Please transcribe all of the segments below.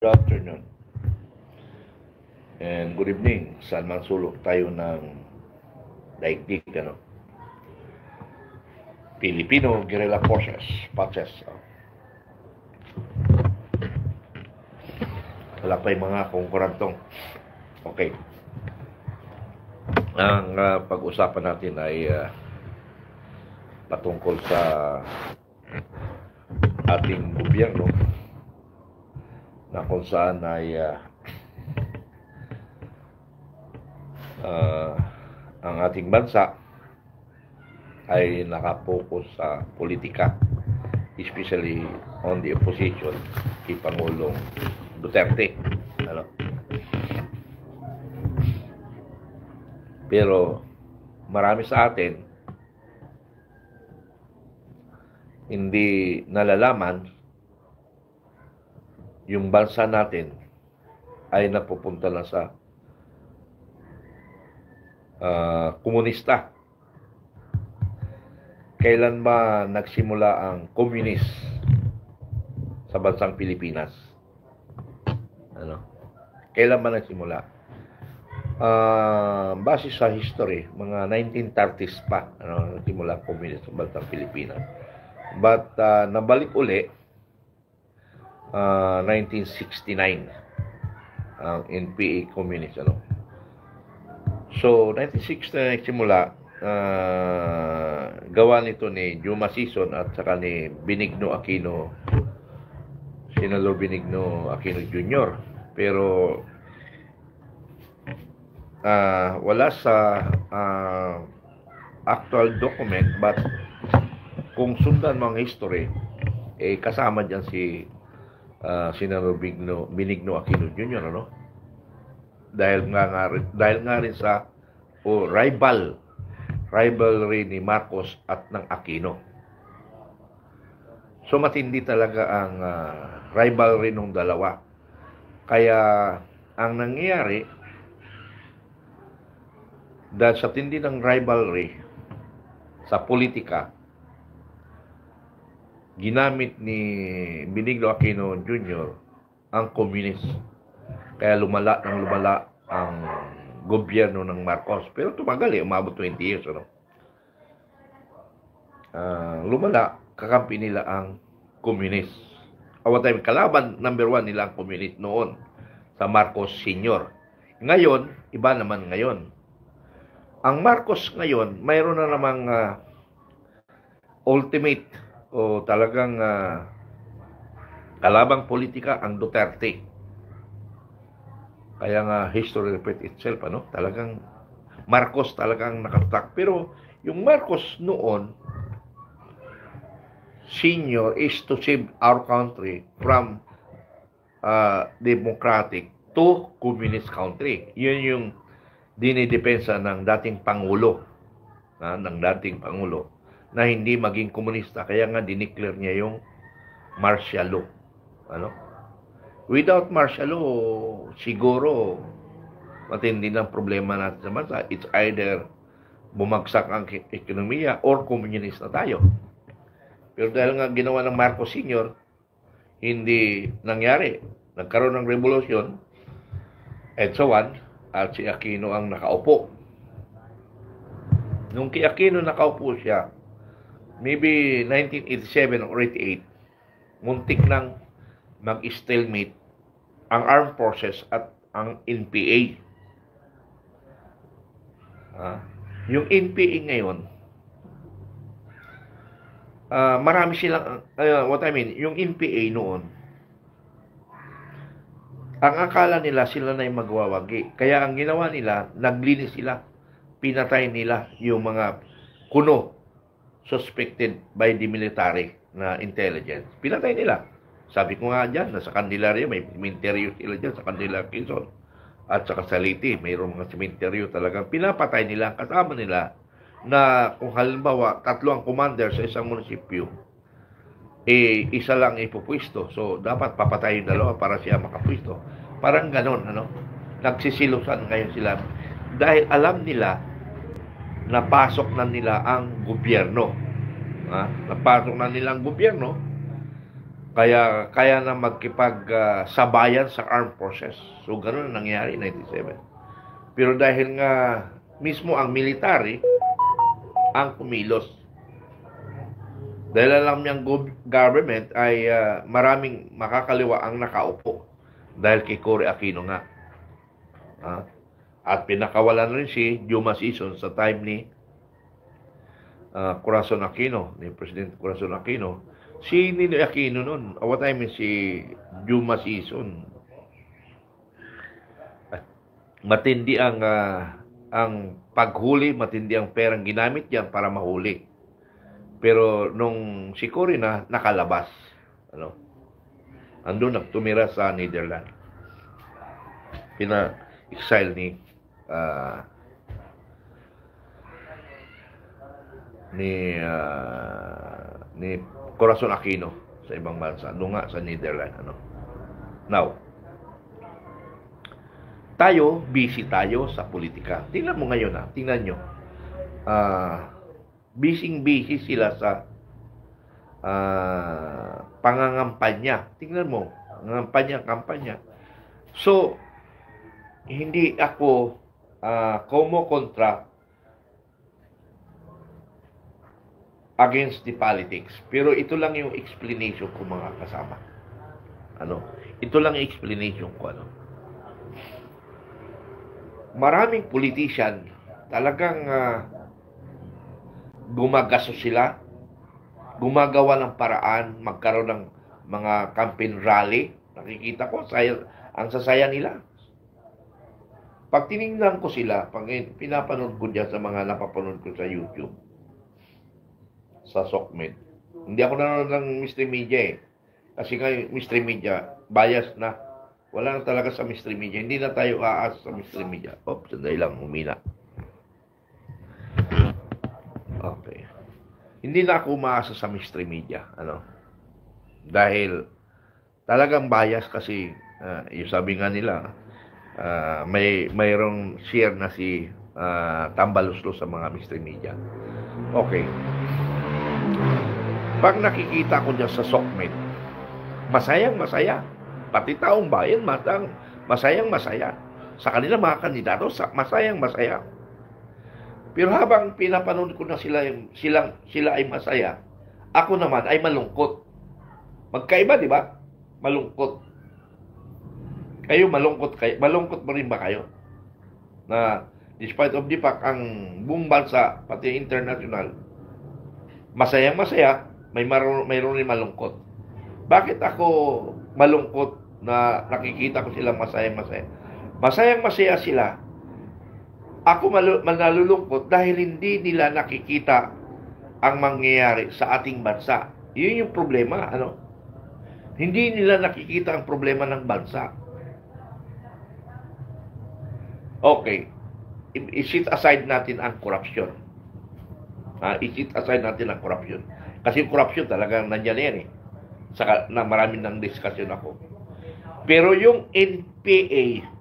Good afternoon and good evening. Saan man sulok tayo ng daigdig, Filipino Guerrilla Forces, PACES. Wala pa yung mga kongkurantong. Okay. Ang pag-usapan natin ay patungkol sa ating gobyerno na kung saan ay ang ating bansa ay nakapokus sa politika, especially on the opposition kay Pangulong Duterte. Pero marami sa atin hindi nalalaman yung bansa natin ay napupunta na sa komunista. Kailan ba nagsimula ang communist sa bansang Pilipinas? Kailan ba nagsimula? Base sa history, mga 1930s pa nagsimula ang communist sa bansang Pilipinas. But nabalik uli 1969 ang NPA communist. So 1969 nagsimula, gawa nito ni Juma Sison at saka ni Benigno Aquino, Senador Benigno Aquino Jr. Pero wala sa actual document, but kung sundan mo ang history, kasama dyan si Senador Benigno Aquino Jr. Dahil nga rin sa rivalry ni Marcos at ng Aquino. So matindi talaga ang rivalry ng dalawa. Kaya ang nangyayari, dahil sa tindi ng rivalry sa politika, ginamit ni Benigno Aquino Jr. ang communist. Kaya lumala ang gobyerno ng Marcos. Pero tumagal umabot 20 years. Lumala, kakampi nila ang communist. Kalaban number 1 nila ang communist noon sa Marcos Sr. Ngayon, iba naman ngayon. Ang Marcos ngayon, mayroon na namang ultimate o talagang kalabang politika ang Duterte. Kaya nga history repeat itself, talagang Marcos talagang nakatak. Pero yung Marcos noon, senior, is to save our country from democratic to communist country. Yun yung dinidepensa ng dating Pangulo, na hindi maging komunista. Kaya nga dineclare niya yung martial law. Without martial law, siguro matindi ng problema natin sa bansa. It's either bumagsak ang ekonomiya or komunista tayo. Pero dahil nga ginawa ng Marcos Sr., hindi nangyari. Nagkaroon ng revolusyon and so on, at si Aquino ang nakaupo. Nung kay Aquino nakaupo siya, maybe 1987 or 88, muntik nang mag-stalemate ang armed forces at ang NPA. Yung NPA ngayon, marami silang, yung NPA noon, ang akala nila sila na yung magwawagi. Kaya ang ginawa nila, naglinis sila. Pinatay nila yung mga kuno suspected by the military na intelligence. Pinatay nila. Sabi ko nga dyan, nasa Candelaria, may cementerio sila dyan, sa Candelaria, Quezon. At sa Casaliti, mayroong mga cementerio talagang pinapatay nila, kasama nila, na kung halimbawa, 3 ang commander sa isang munisipyo, isa lang ipupwisto. So, dapat papatayin 2 para siya makapwisto. Parang ganon, nagsisilusan ngayon sila. Dahil alam nila napasok na nila ang gobyerno. Napasok na nila ang gobyerno, kaya na magkipag-sabayan sa armed forces. So, ganun ang nangyari 97. Pero dahil nga mismo ang military ang kumilos. Dahil alam niyang government ay maraming makakaliwa ang nakaupo. Dahil kay Cory Aquino nga. At pinakawalan rin si Juma Sison sa time ni Corazon Aquino, ni President Corazon Aquino. Si Ninoy Aquino nun, what time si Juma Sison. Matindi ang paghuli, matindi ang perang ginamit yan para mahuli. Pero nung si Cory na nakalabas, andun nagtumira sa Netherlands. Pina-exile ni Corazon Aquino sa ibang bansa, doon nga sa Netherlands. Now, busy tayo sa politika. Tingnan mo ngayon, tingnan nyo. Busy sila sa pangangampanya. Tingnan mo, kampanya. So, hindi ako kontra against the politics. Pero ito lang yung explanation ko, mga kasama. Ito lang yung explanation ko. Maraming politician talagang gumagaso sila, gumagawa ng paraan, magkaroon ng mga campaign rally. Nakikita ko, ang sasaya nila. Pag tinignan ko sila, pag pinapanood ko dyan sa mga napapanood ko sa YouTube, sa SOCMED. Hindi ako nanonood ng Mystery Media Kasi ngayon, Mystery Media, bias na. Wala na talaga sa Mystery Media. Hindi na tayo aas sa Mystery Media. Sandali lang, humina. Okay. Hindi na ako umaasa sa Mystery Media. Dahil talagang bias kasi, yung sabi nga nila, mayroong share na si Tambaluslo sa mga Mystery Media. Okay. Pag nakikita ko dyan sa SOCMED, masayang-masaya. Pati taong bayan, masayang-masaya. Sa kanila mga kandidato, masayang-masaya. Pero habang pinapanood ko na sila ay masaya, ako naman ay malungkot. Magkaiba, di ba? Malungkot. Kayo malungkot ba rin ba kayo? Na despite of the fact, ang buong bansa, pati international, masayang-masaya, mayroon rin malungkot. Bakit ako malungkot na nakikita ko sila masayang-masaya? Masayang-masaya sila. Ako nalulungkot dahil hindi nila nakikita ang mangyayari sa ating bansa. Yun yung problema, Hindi nila nakikita ang problema ng bansa. Okay. I-set aside natin ang corruption. I-set aside natin ang corruption. Kasi corruption talagang nandiyan yan Saka na marami ng discussion ako. Pero yung NPA,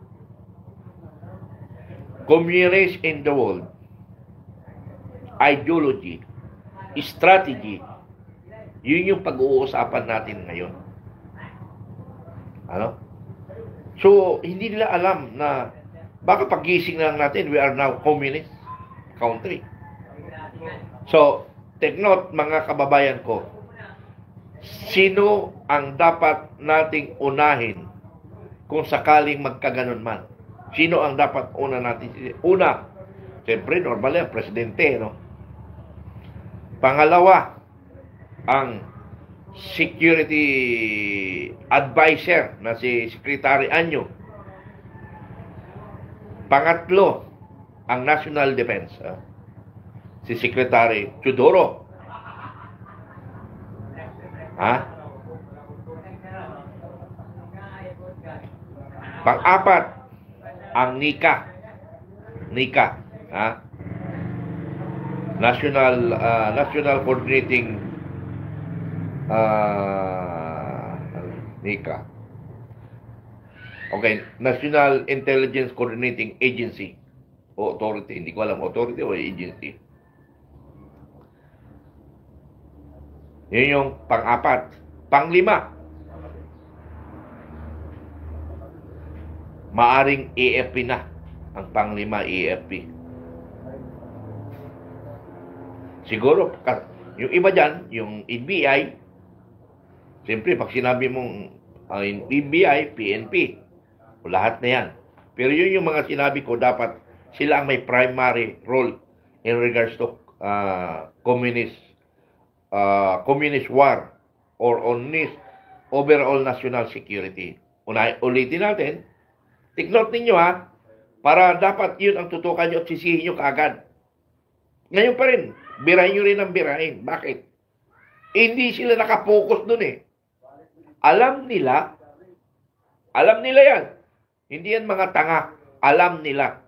Communists in the World, ideology, strategy, yun yung pag-uusapan natin ngayon. So, hindi nila alam na baka pagising lang natin, we are now communist country. So, take note, mga kababayan ko, sino ang dapat nating unahin kung sakaling magkaganon man? Sino ang dapat natin? Una, siyempre, normal yan, presidente, Pangalawa, ang security advisor na si Secretary Anyo. Pangatlo, ang National Defense, si Secretary Teodoro. Pang-apat, ang NICA. National Coordinating NICA. Okay, National Intelligence Coordinating Agency. o authority. Hindi ko alam authority o agency. Yun yung pang-apat. Pang-lima, maaring AFP na. Ang pang-lima, AFP. Siguro, yung iba dyan, yung NBI, siyempre, pag sinabi mong NBI, PNP, lahat na yan. Pero yun yung mga sinabi ko, dapat sila ang may primary role in regards to communist war or on this overall national security. Ulitin natin, take note ninyo ha, para dapat yun ang tutukan nyo at sisihin nyo kaagad. Ngayon pa rin, birahin nyo rin ang birahin. Bakit? Hindi sila nakapokus dun eh. Alam nila yan. Hindi yan mga tanga. Alam nila.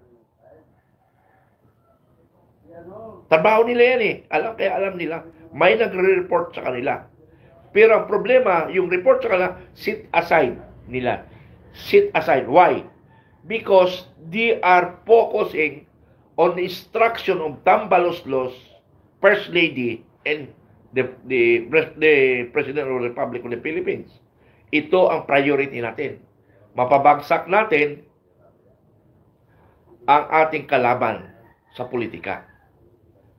Trabaho nila yan eh. Alam nila. May nagre-report sa kanila. Pero ang problema, yung report sa kanila, sit aside nila. Sit aside. Why? Because they are focusing on the instruction of Tambaloslos, First Lady, and the President of the Republic of the Philippines. Ito ang priority natin. Mapabagsak natin ang ating kalaban sa politika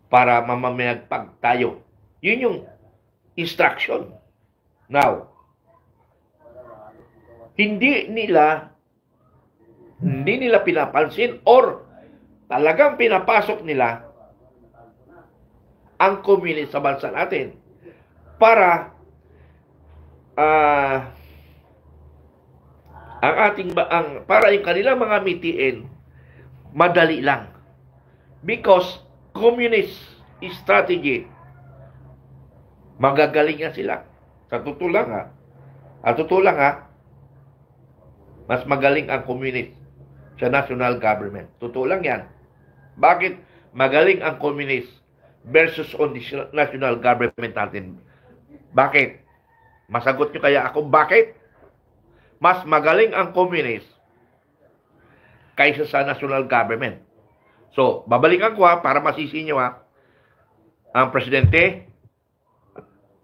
para mamamayagpag tayo. Yun yung instruction. Now, hindi nila pinapansin or talagang pinapasok nila ang communist sa bansa natin para para yung kanilang mga mitiin madali lang, because communist strategy magagaling yan sila. Sa totoo lang ha, mas magaling ang communist sa national government. Totoo lang yan. Bakit magaling ang communist versus on the national government natin? Bakit? Masagot nyo kaya ako, bakit? Mas magaling ang communist kaysa sa national government. So, babalikan ko para masisi nyo ang presidente,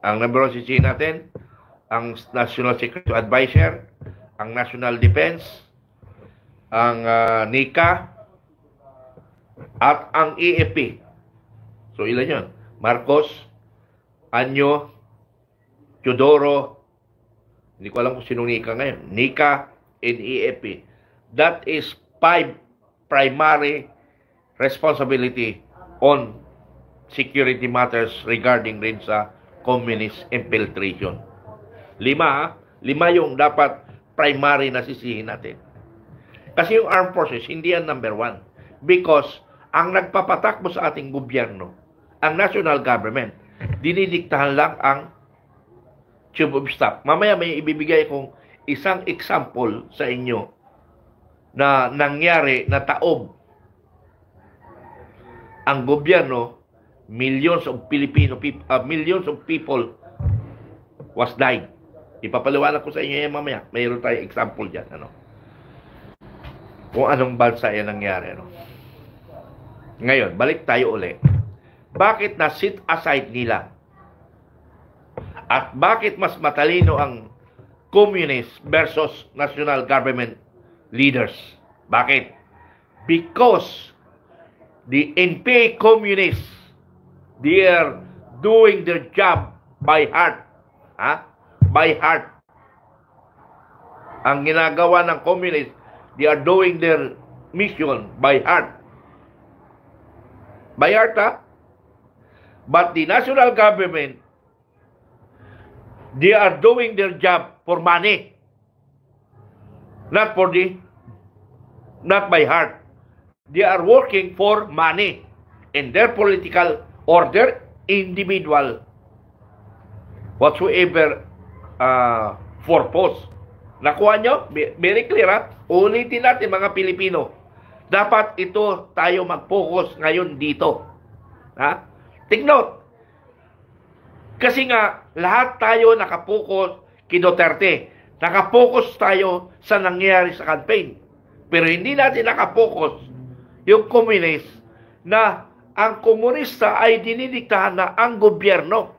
ang number 1 CC natin, ang National Security Advisor, ang National Defense, ang NICA, at ang AFP. So, ilan yun? Marcos, Anyo, Teodoro, hindi ko alam kung sinong NICA ngayon. NICA and AFP. That is 5 primary responsibility on security matters regarding rin sa communist infiltration. 5 yung dapat primary na sisihin natin. Kasi yung armed forces, hindi yan number 1. Because ang nagpapatakbo sa ating gobyerno, ang national government, dinidiktahan lang ang chief of staff. Mamaya may ibibigay kong isang example sa inyo na nangyari na taob ang gobyerno, millions of people was died. Ipapaliwanag ko sa inyo yan mamaya. Mayroon tayong example dyan. Kung anong bansa yan nangyari. Ngayon, balik tayo ulit. Bakit na sit aside nila? At bakit mas matalino ang communist versus national government leaders? Bakit? Because the NPA communists, they are doing their job by heart. By heart. Ang ginagawa ng communist, they are doing their mission by heart. By heart, But the national government, they are doing their job for money. Not by heart. They are working for money in their political or their individual whatsoever purpose. Nakuha nyo? Very clear, Ulitin natin mga Pilipino. Dapat ito tayo mag-focus ngayon dito. Take note. Kasi nga, lahat tayo nakapokus kay Duterte. Nakapokus tayo sa nangyayari sa campaign. Pero hindi natin nakapokus yung komunist, na ang komunista ay dinidiktahan na ang gobyerno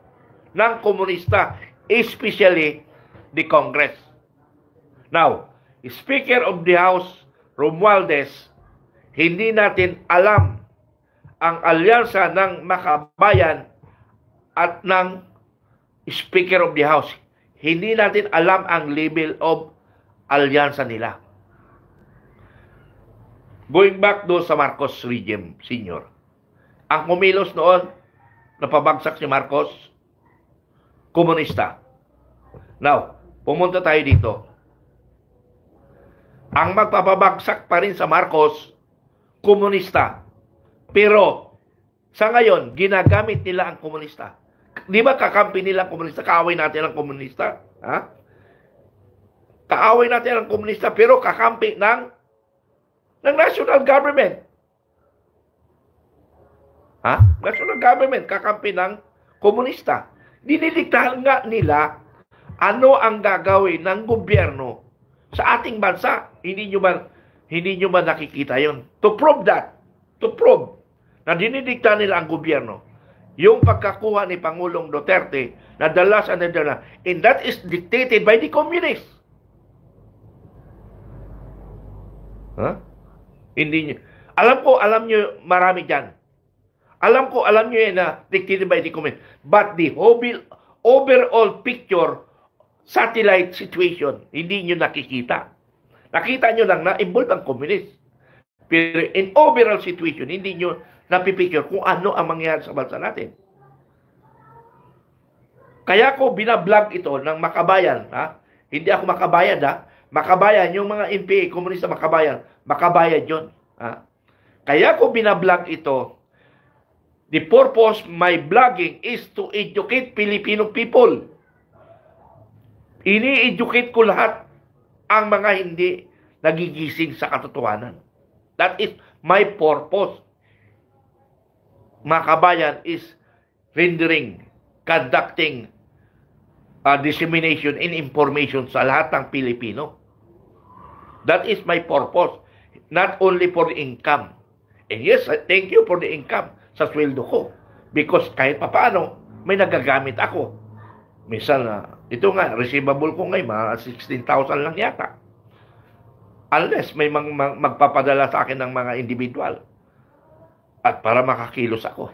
ng komunista, especially the Congress. Now, Speaker of the House, Romualdez, hindi natin alam ang alyansa ng Makabayan at ng Speaker of the House. Hindi natin alam ang level of alyansa nila. Going back do sa Marcos regime, Senior. Ang kumilos noon, napabagsak si Marcos, komunista. Now, pumunta tayo dito. Ang magpapabagsak pa rin sa Marcos, komunista. Pero, sa ngayon, ginagamit nila ang komunista. Di ba kakampi nila ang komunista? Kaaway natin ang komunista? Ha? Kaaway natin ang komunista, pero kakampi ng national government. Ha? National government, kakampi ng komunista. Diniliktahan nga nila ano ang gagawin ng gobyerno sa ating bansa. Hindi nyo ba nakikita yon? To prove that, na dinidikta nila ang gobyerno. Yung pagkakuha ni Pangulong Duterte na dala sa Netherlands, and that is dictated by the communists. Huh? Hindi nyo. Alam nyo marami dyan. Alam nyo yan na dictated by the communists. But the overall picture, satellite situation, hindi nyo nakikita. Nakita nyo lang na involved ang communist. Pero in overall situation, hindi nyo napipicture kung ano ang mangyayari sa bansa natin. Kaya ko binablog ito ng Makabayan. Ha? Hindi ako makabayan, ha? Makabayan, yung mga NPA, komunista makabayan yun. Ha? Kaya ko binablog ito. The purpose my blogging is to educate Filipino people. Ini-educate ko lahat ang mga hindi nagigising sa katotohanan. That is my purpose. Makabayan is rendering, conducting dissemination and information sa lahat ng Pilipino. That is my purpose. Not only for the income. And yes, thank you for the income sa sweldo ko. Because kahit papaano, may nagagamit ako. Minsan, ito nga, receivable ko ngayon, mga 16,000 lang yata. Unless may magpapadala sa akin ng mga individual. At para makakilos ako.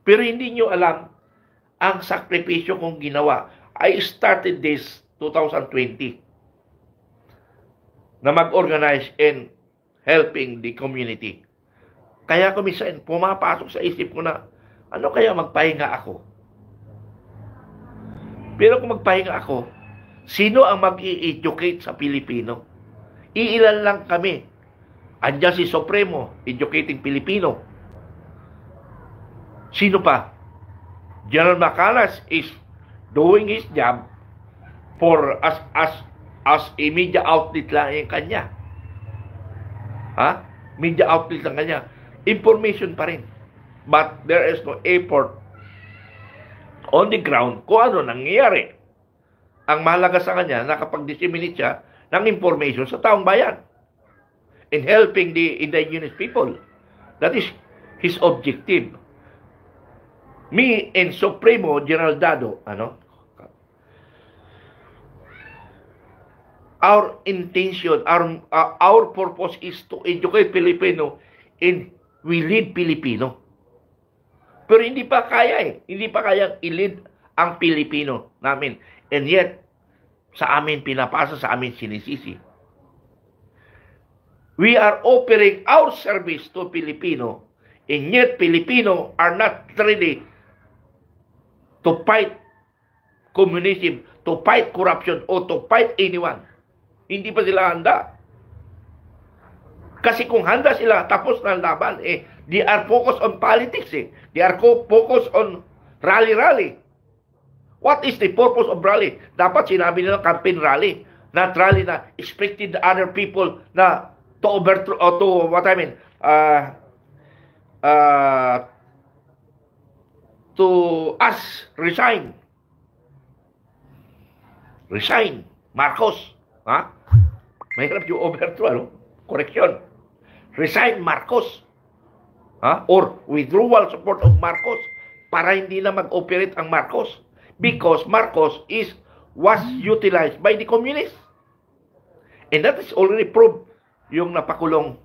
Pero hindi nyo alam ang sakripisyo kong ginawa. I started this 2020 na mag-organize and helping the community. Kaya ko minsan pumapasok sa isip ko na ano kaya magpahinga ako? Pero kung magpahinga ako, sino ang mag-i-educate sa Pilipino? Iilan lang kami. Andiyan si Supremo, educating Pilipino. Sino pa? General Macalas is doing his job for as a media outlet lang yung kanya. Ha? Media outlet lang kanya. Information pa rin. But there is no effort on the ground kung ano nangyayari. Ang mahalaga sa kanya, nakapag-disseminate siya ng information sa taong bayan in helping the indigenous people. That is his objective. Me and Supremo General Dado, our intention, our purpose is to educate Filipino and we lead Filipino. Pero hindi pa kaya Hindi pa kaya i-lead ang Pilipino namin. And yet, sa amin pinapasa, sa amin sinisisi. We are offering our service to Filipino, and yet Filipino are not ready to fight communism, to fight corruption, or to fight anyone. Hindi pa sila handa. Kasi kung handa sila, tapos na laban, they are focused on politics. They are focused on rally. What is the purpose of rally? Dapat sinabi nila campaign rally. Not rally na expected other people na to overthrow, or to, what I mean, to us resign. Resign. Marcos. Ha? Mahirap yung overthrow, ano? Correction. Resign Marcos. Or withdrawal support of Marcos para hindi na mag-operate ang Marcos. Because Marcos was utilized by the communists. And that is already proved yung napakulong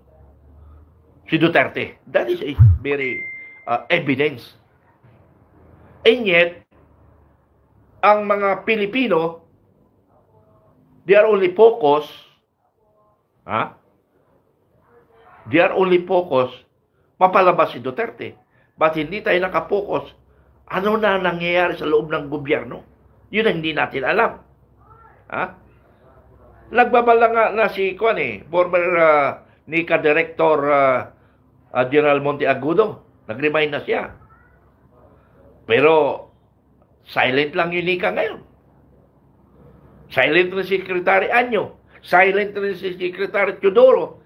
si Duterte. That is a very evidence. And yet, ang mga Pilipino, they are only focused, they are only focused, mapalabas si Duterte. But hindi tayo nakapokus, ano na nangyayari sa loob ng gobyerno? Yun ang hindi natin alam. Nagbabala nga na si former NICA Director General Monteagudo. Nag-remind na siya. Pero, silent lang yung NICA ngayon. Silent rin si Secretary Anyo. Silent rin si Secretary Teodoro.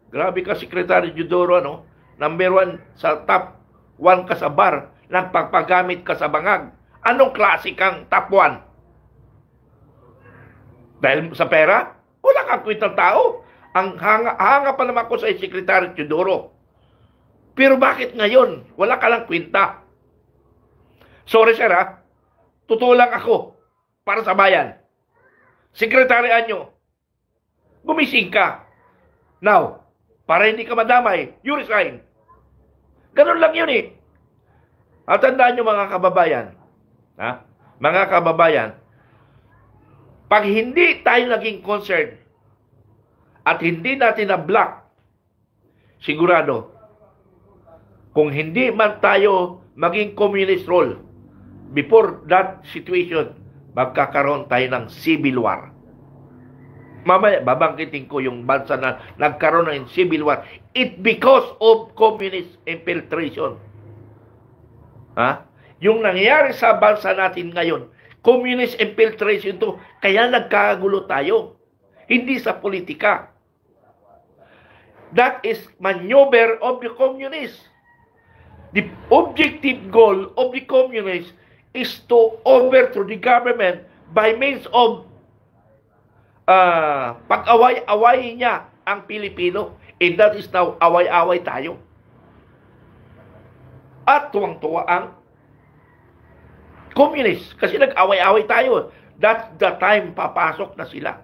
Grabe ka, Secretary Teodoro, Number 1 sa top 1 ka sa bar, nagpagpagamit ka sa bangag. Anong klase kang top 1? Dahil sa pera? Wala kang kwentang tao. Ang hanga pa naman ko sa Secretary Teodoro. Pero bakit ngayon? Wala ka lang kwenta. Sorry sir totoo lang ako para sa bayan. Secretary Anyo, gumising ka. Now, para hindi ka madamay, you resign. Ganun lang yun At tandaan nyo mga kababayan, mga kababayan, pag hindi tayo naging concerned at hindi natin na-block, sigurado, kung hindi man tayo maging communist role, before that situation, magkakaroon tayo ng civil war. Mamaya, babangkitin ko yung bansa na nagkaroon ng civil war. It because of communist infiltration. Yung nangyayari sa bansa natin ngayon, communist infiltration to, kaya nagkagulo tayo. Hindi sa politika. That is maneuver of the communists. The objective goal of the communists is to overthrow the government by means of pag-away-away niya ang Pilipino. And that is now away-away tayo. At tuwang-tuwa ang communist. Kasi nag-away-away tayo. That's the time papasok na sila.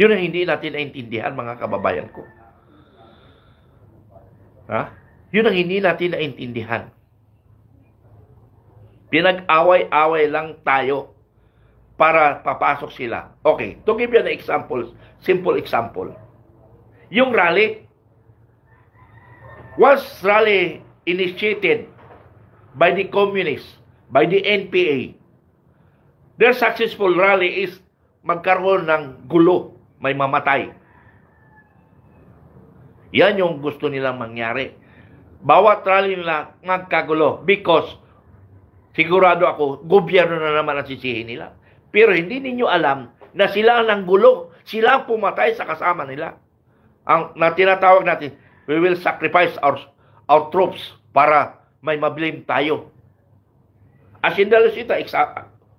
Yun ang hindi natin naintindihan, mga kababayan ko. Yun ang hindi natin naintindihan. Pinag-away-away lang tayo para papasok sila. Okay, to give you an example, simple example. Yung rally, once rally initiated by the communists, by the NPA, their successful rally is magkaroon ng gulo, may mamatay. Yan yung gusto nilang mangyari. Bawat rally nila magkagulo because sigurado ako, gobyerno na naman ang sisihin nila. Pero hindi ninyo alam na sila ang nanggulo. Sila ang pumatay sa kasama nila. Ang tinatawag natin, we will sacrifice our troops para may mablame tayo. As in Dalusita,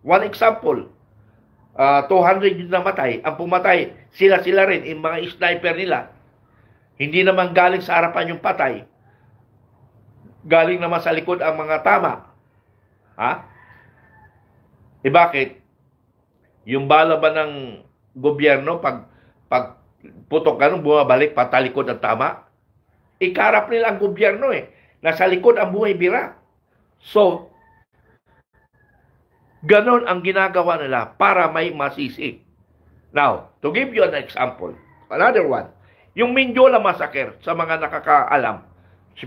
one example, 200 yung namatay. Ang pumatay, sila rin, yung mga sniper nila. Hindi naman galing sa harapan yung patay. Galing naman sa likod ang mga tama. Bakit? Yung bala ba ng gobyerno, pag putok ka nung bumabalik, patalikod ang tama? Ikarap nila ang gobyerno Nasa likod ang buhay bira. So, ganon ang ginagawa nila para may masisi. Now, to give you an example, another one, yung Mindiola Massacre, sa mga nakakaalam,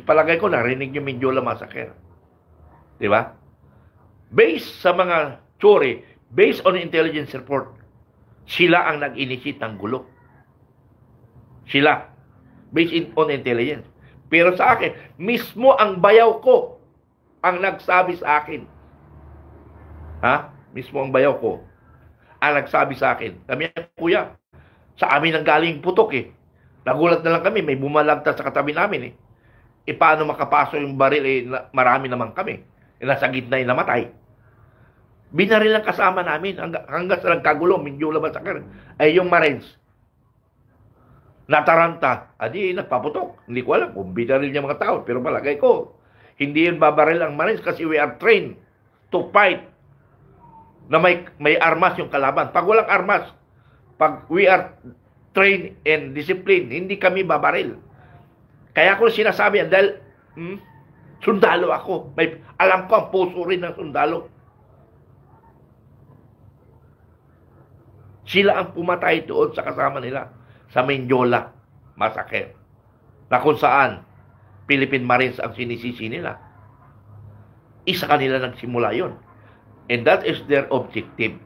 palagay ko narinig yung Mindiola Massacre. Diba? Based sa mga theory, based on intelligence report, sila ang nag-initiate ng gulo. Sila. Based on intelligence. Pero sa akin, mismo ang bayaw ko ang nagsabi sa akin. Mismo ang bayaw ko ang nagsabi sa akin. Kami, kuya, sa amin ang galing putok Nagulat na lang kami, may bumalagtas sa katabi namin paano makapasok yung baril marami naman kami. Nasa gitna yung namatay. Binaril ang kasama namin hanggang sa nagkagulo, medyo labas ay yung Marines. Nataranta, adi nagpaputok. Hindi ko alam kung binaril niya mga tao, pero palagay ko, hindi yun babaril ang Marines kasi we are trained to fight na may armas yung kalaban. Pag walang armas, pag we are trained and disciplined, hindi kami babaril. Kaya ko sinasabi yan dahil sundalo ako. Alam ko ang puso rin ng sundalo. Sila ang pumatay doon sa kasama nila sa Mendiola massacre, na kung saan Philippine Marines ang sinisisi nila. Isa kanila nagsimula yon. And that is their objective,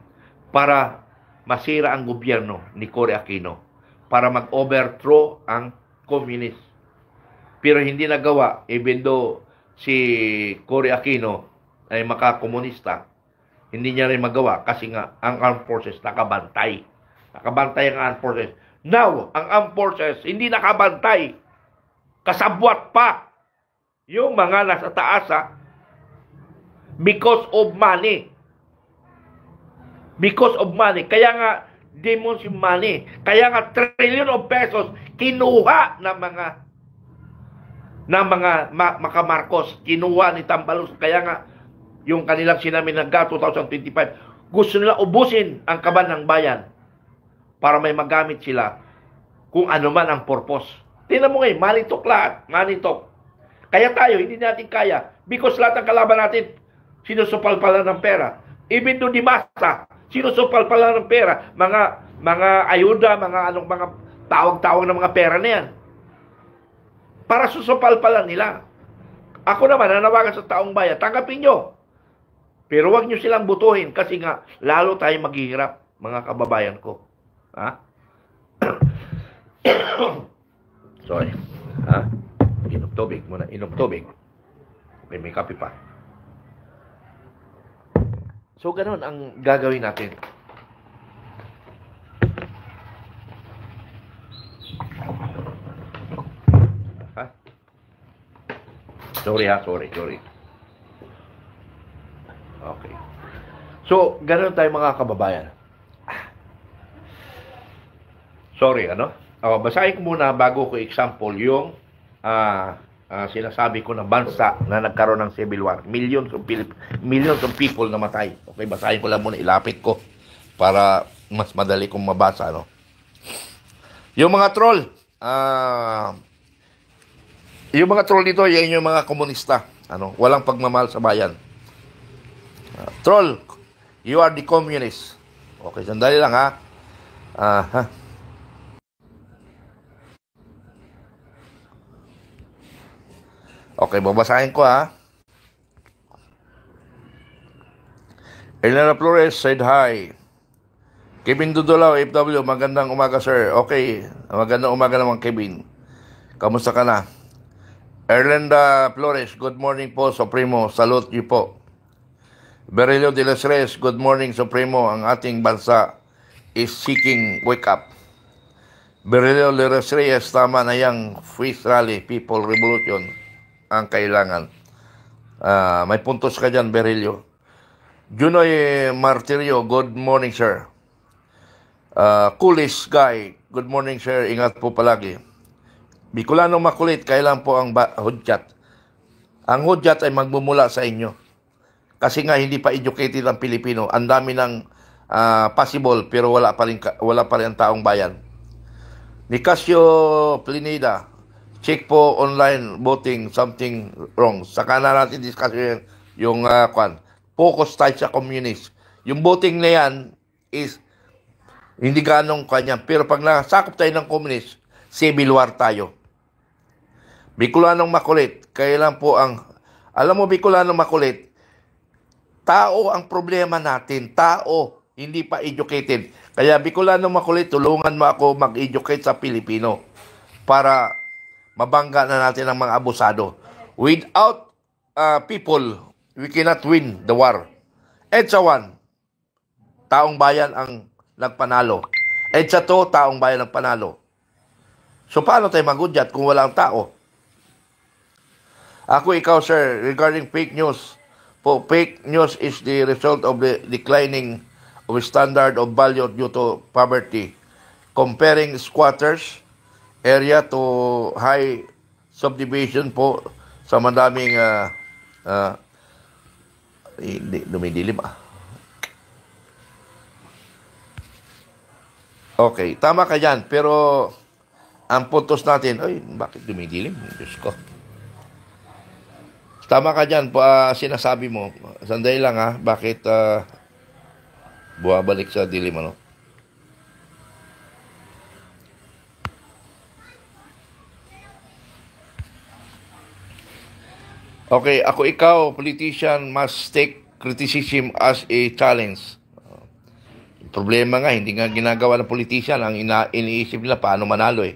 para masira ang gobyerno ni Cory Aquino, para mag-overthrow ang communist. Pero hindi nagawa, even though si Cory Aquino ay makakomunista, hindi niya rin magawa kasi nga ang armed forces nakabantay. Nakabantay ang armed forces. Now, ang armed forces hindi nakabantay. Kasabwat pa yung mga nasa taas because of money. Because of money. Kaya nga, demons yung money. Kaya nga, trillion of pesos kinuha ng Marcos. Kinuha ni Tambalos. Kaya nga, yung kanilang sinamin ng 2025, gusto nila ubusin ang kaban ng bayan para may magamit sila kung ano man ang purpose. Tingnan mo ngayon, manitok lahat. Manitok. Kaya tayo, hindi natin kaya. Because lahat ng kalaban natin, sinusupal pala ng pera. Even do di masa, sinusupal pala ng pera. Mga ayuda, mga tawag-tawag ng mga pera na yan. Para susupal pala nila. Ako naman, nanawagan sa taong bayan, tanggapin nyo. Pero wag nyo silang butuhin kasi nga, lalo tayo maghihirap, mga kababayan ko. Ha? Sorry. Ha? Inom tubig muna. Inom tubig. Okay, may kape pa. So, ganun ang gagawin natin. Ha? Sorry. Okay. So, ganun tayo mga kababayan. Sorry, basahin ko muna bago ko example yung sinasabi ko na bansa na nagkaroon ng civil war. Millions of people namatay. Okay, basahin ko lang muna, ilapit ko para mas madali kong mabasa, Yung mga troll, dito, yan yung mga komunista. Walang pagmamahal sa bayan. Troll, you are the communist. Okay, sandali lang, ha? Okay, babasahin ko, ha? Elena Flores said hi. Kevin Dudulaw, FW, magandang umaga, sir. Okay, magandang umaga naman, Kevin. Kamusta ka na? Erlenda Flores, good morning po, Supremo. Salute you po. Berilio de las Reyes, good morning, Supremo. Ang ating bansa is seeking wake up. Berilio de las Reyes, tama na yang Freeze Rally, People Revolution ang kailangan. May puntos ka dyan, Berilio. Junoy Martirio, good morning, sir. Coolish Guy, good morning, sir. Ingat po palagi. Bicolanong makulit, kailan po ang hudyat? Ang hudyat ay magmumula sa inyo. Kasi nga, hindi pa educated ang Pilipino. Ang dami ng possible, pero wala pa rin ang taong bayan. Nicasio Plinida, check po online voting, something wrong. Saka na natin discuss yung focus tayo sa communist. Yung voting na yan is hindi ganong kanya. Pero pag nasakop tayo ng communist, civil war tayo. Bicolanong makulit, kailan po alam mo, Bicolanong makulit, tao ang problema natin. Tao, hindi pa educated. Kaya Bicolanong makulit, tulungan mo ako mag-educate sa Pilipino para mabangga na natin ang mga abusado. Without people, we cannot win the war. EDSA 1, taong bayan ang nagpanalo. EDSA 2, taong bayan ang panalo. So paano tayo magudyat kung walang tao? Ako, ikaw, sir, regarding fake news, po, fake news is the result of the declining of standard of value due to poverty. Comparing squatters area to high subdivision po sa madaming dumidilim Okay, tama ka dyan. Pero ang puntos natin, ay, bakit dumidilim? Diyos ko. Tama ka dyan, sinasabi mo. Sandali lang bakit buwabalik sa dilim, ano? Okay, ako ikaw, politician, must take criticism as a challenge. Problema nga, hindi nga ginagawa ng politician. Ang iniisip nila, paano manalo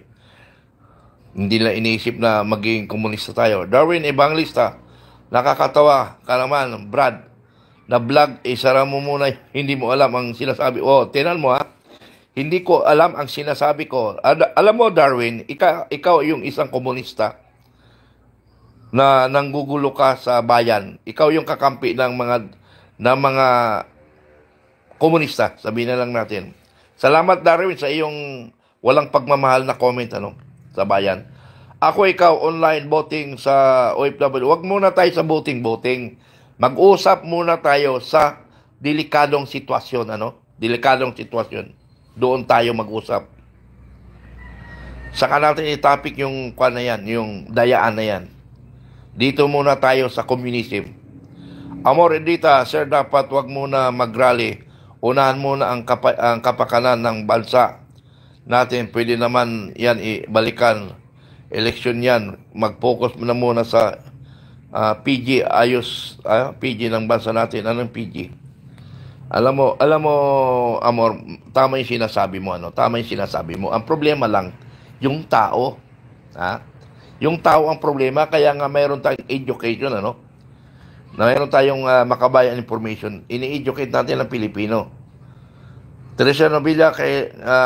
Hindi nila iniisip na maging komunista tayo. Darwin Evangelista, nakakatawa ka naman, Brad, na vlog, isara mo muna, hindi mo alam ang sinasabi. Tinan mo hindi ko alam ang sinasabi ko. Alam mo, Darwin, ikaw yung isang komunista na nanggugulo ka sa bayan. Ikaw yung kakampi ng mga komunista, sabihin na lang natin. Salamat, Darwin, sa iyong walang pagmamahal na comment sa bayan. Ako, ikaw, online voting sa OFW. Huwag muna tayo sa voting. Mag-usap muna tayo sa delikadong sitwasyon, Delikadong sitwasyon. Doon tayo mag-usap. Saka natin i-topic yung yung dayaan na yan. Dito muna tayo sa communism. Amor Edita, sir, dapat wag muna mag-rally. Unahan muna ang kapakanan ng bansa natin. Pwede naman yan ibalikan. Election yan. Mag-focus muna sa PG. PG ng bansa natin. Anong PG? Alam mo, Amor, tama yung sinasabi mo. Tama yung sinasabi mo. Ang problema lang, yung tao. Yung tao ang problema, kaya nga mayroon tayong education, na mayroon tayong makabayan information. Ini-educate natin ang Pilipino. Teresa Novilla,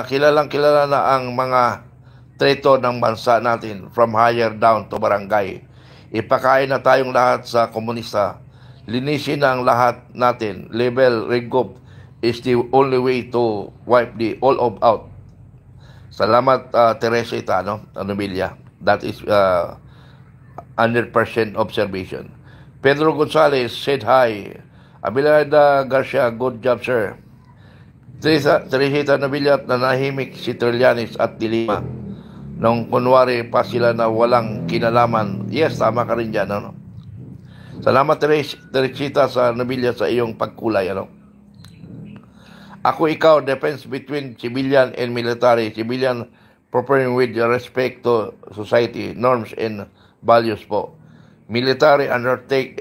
kilalang-kilala na ang mga traitor ng bansa natin from higher down to barangay. Ipakain na tayong lahat sa komunista. Linisin na ang lahat natin. Level Regop is the only way to wipe the all of out. Salamat, Teresa Novilla. That is 100% observation. Pedro Gonzalez said hi. Abelarda Garcia, good job, sir. Teresita Novilla, nanahimik si Trillanes at Dilima. Nung kunwari pa sila na walang kinalaman. Yes, tama ka rin dyan. Salamat, Teresita sa Novilla, sa iyong pagkulay. Ako, ikaw, defense between civilian and military. Civilian preparing with respect to society, norms, and values po. Military undertake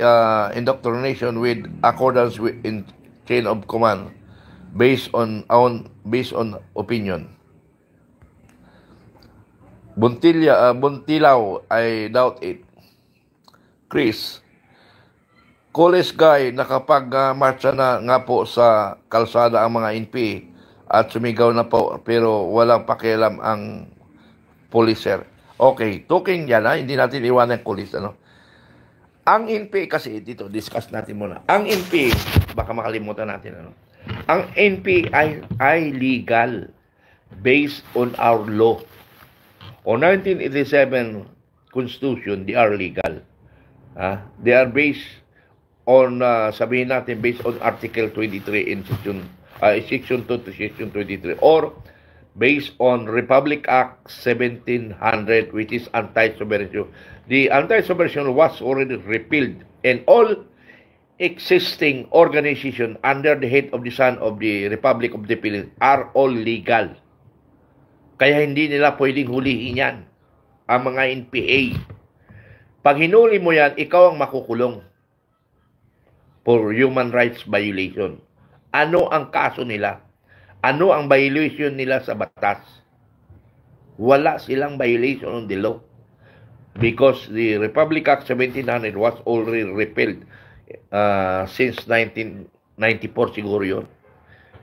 indoctrination with accordance with in chain of command based on opinion. Buntilaw, I doubt it. Chris, college guy, nakapag-marcha na nga po sa kalsada ang mga NP at sumigaw na po, pero walang pakialam ang policer. Okay, talking yan hindi natin iwanan ang police, Ang NP kasi, dito, discuss natin muna. Ang NP, baka makalimutan natin, Ang NP ay legal based on our law. O 1987 Constitution, they are legal. They are based on, sabihin natin, based on Article 23 in Section 2 to Section 23, or based on Republic Act 1700, which is anti-subversion. The anti-subversion was already repealed, and all existing organizations under the head of the Son of the Republic of the Philippines are all legal. Kaya hindi nila pwedeng hulihin yan, ang mga NPA. Pag hinuli mo yan, ikaw ang makukulong for human rights violation. Ano ang kaso nila? Ano ang violation nila sa batas? Wala silang violation on the law. Because the Republic Act 1700 was already repealed since 1994 siguro yun.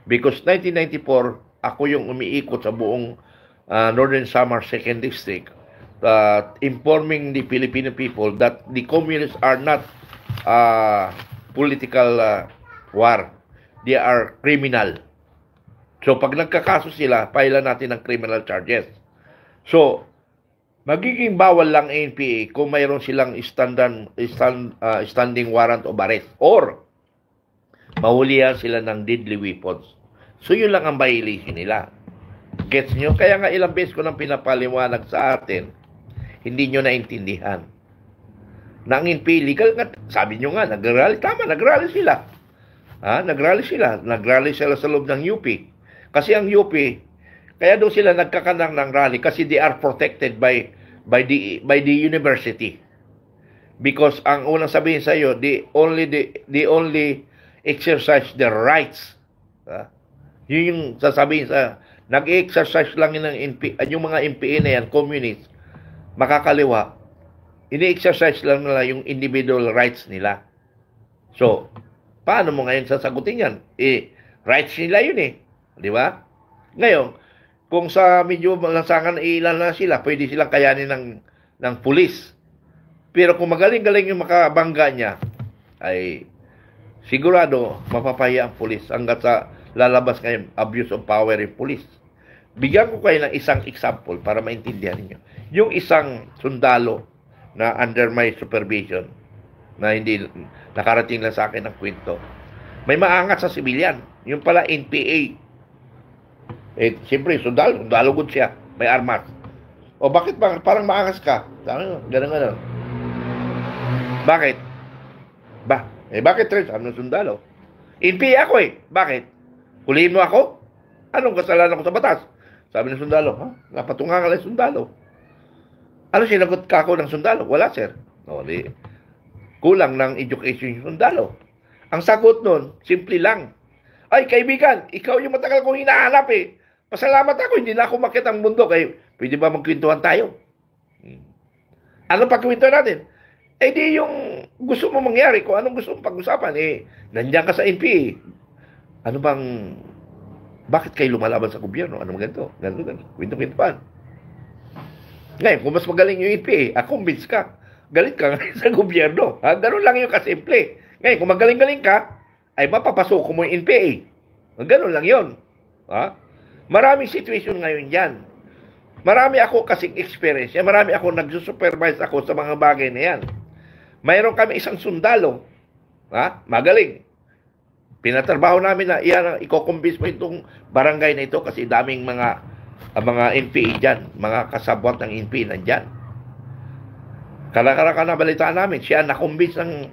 Because 1994, ako yung umiikot sa buong Northern Samar 2nd District, informing the Filipino people that the communists are not political war. They are criminal. So, pag nagkakaso sila, pailan natin ng criminal charges. So, magiging bawal lang NPA kung mayroon silang standing warrant of arrest or mahulihan sila ng deadly weapons. So, yun lang ang violation nila. Gets nyo? Kaya nga ilang beses ko nang pinapaliwanag sa atin, hindi nyo naintindihan. Na ang NPA legal nga, sabi nyo nga, nag-rally. Tama, nag-rally sila. Nag-rally sila. Nag-rally sila sa loob ng UP. Kasi ang UP, kaya doon sila nagkakanang ng rally kasi they are protected by the university. Because ang unang sabihin sa iyo, they only exercise their rights. Yun yung sasabihin sa nag-exercise lang yung mga NPA na yan, communist, makakaliwa, ini-exercise lang nila yung individual rights nila. So, paano mo ngayon sasagutin yan? Rights nila yun Di ba? Ngayon, kung sa medyo malansangan ilan na sila, pwede silang kayanin ng pulis. Pero kung magaling-galing yung makabangga niya, ay sigurado mapapahiya ang pulis hanggat sa lalabas ngayon abuse of power yung pulis. Bigyan ko kayo ng isang example para maintindihan niyo. Yung isang sundalo na under my supervision, na hindi nakarating lang sa akin ng kwento, may maangat sa civilian. Yung pala NPA. Siyempre, sundalo good siya. May armas. O bakit parang maangas ka? Ganun. Bakit? Bakit rin? Sabi ng sundalo. NPA ako Bakit? Huliin mo ako? Anong kasalanan ko sa batas? Sabi ng sundalo, napatungan ka lang sundalo. Ano sinagot ka ako ng sundalo? Wala, sir. Kulang ng education yung sundalo. Ang sagot nun, simple lang. Ay, kaibigan, ikaw yung matagal kong hinahanap Pasalamat ako, hindi na ako makita ang mundo. Pwede ba magkwentuhan tayo? Ano pagkwentuhan natin? Di yung gusto mo mangyari, kung anong gusto mong pag-usapan, nandiyan ka sa NPA. Bakit kayo lumalaban sa gobyerno? Ano ganito? Ganito. Kwento-kwentuhan. Ngayon, kung mas magaling yung NPA, convince ka. Galit ka sa gobyerno. Ganun lang yung kasimple. Ngayon, kung magaling-galing ka, ay mapapasok mo yung NPA. Ganun lang yun. Maraming situation ngayon yan. Marami ako kasing experience. Marami ako nagsusupervise ako sa mga bagay na yan. Mayroon kami isang sundalo. Magaling. Pinatrabaho namin na i-convince mo itong barangay na ito kasi daming mga NPA dyan. Mga kasabwat ng NPA nandyan. Kala-kala nabalitaan namin. Siya na-convince ng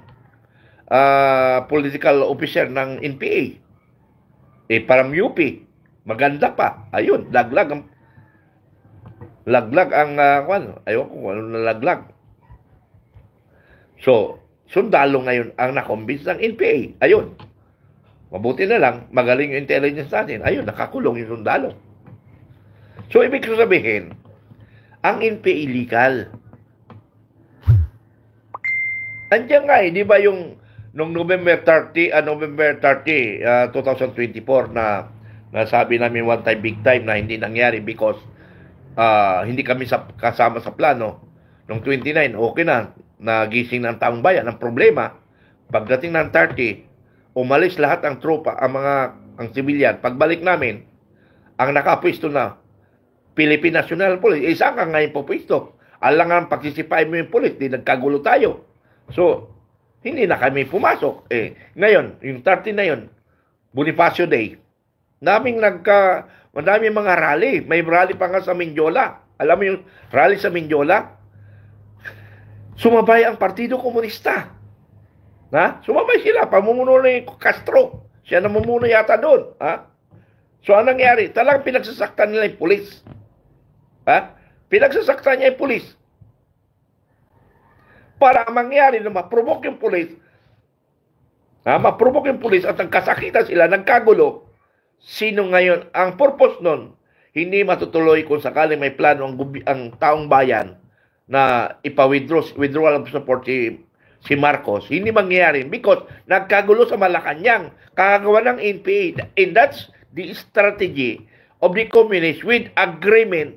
political officer ng NPA. Parang UP. Maganda pa. Ayun, laglag ang ayaw ko kung ano nalaglag. So, sundalo ngayon ang nakombins ng NPA. Ayun. Mabuti na lang, magaling yung intelligence natin. Ayun, nakakulong yung sundalo. So, ibig sabihin, ang NPA legal. Andiyan nga di ba yung nung November 30, 2024 na nasabi namin one time, big time na hindi nangyari because hindi kami kasama sa plano. Noong 29, okay na, nagising ng taong bayan. Ang problema, pagdating ng 30, umalis lahat ang tropa, ang civilian. Pagbalik namin, ang nakapwesto na Philippine National Police, isa ka ngayon po pwesto. Alangan pagsisipay mo yung police, di nagkagulo tayo. So, hindi na kami pumasok. Ngayon, yung 30 na yun, Bonifacio Day, madaming mga rally. May rally pa nga sa Mindiola. Alam mo yung rally sa Mindiola? Sumabay ang Partido Komunista. Sumabay sila. Pamumuno ni Castro. Siya namumuno yata doon. So, anong nangyari? Talagang pinagsasaktan nila yung pulis. Pinagsasaktan niya yung pulis. Para mangyari na ma-provoke yung pulis. Ma-provoke yung pulis at nagkasakitan sila, nagkagulo. Sino ngayon? Ang purpose nun, hindi matutuloy kung sakaling may plano ang taong bayan na withdrawal of support si Marcos. Hindi mangyayari because nagkagulo sa Malacanang, kagagawa ng NPA. And that's the strategy of the communists with agreement.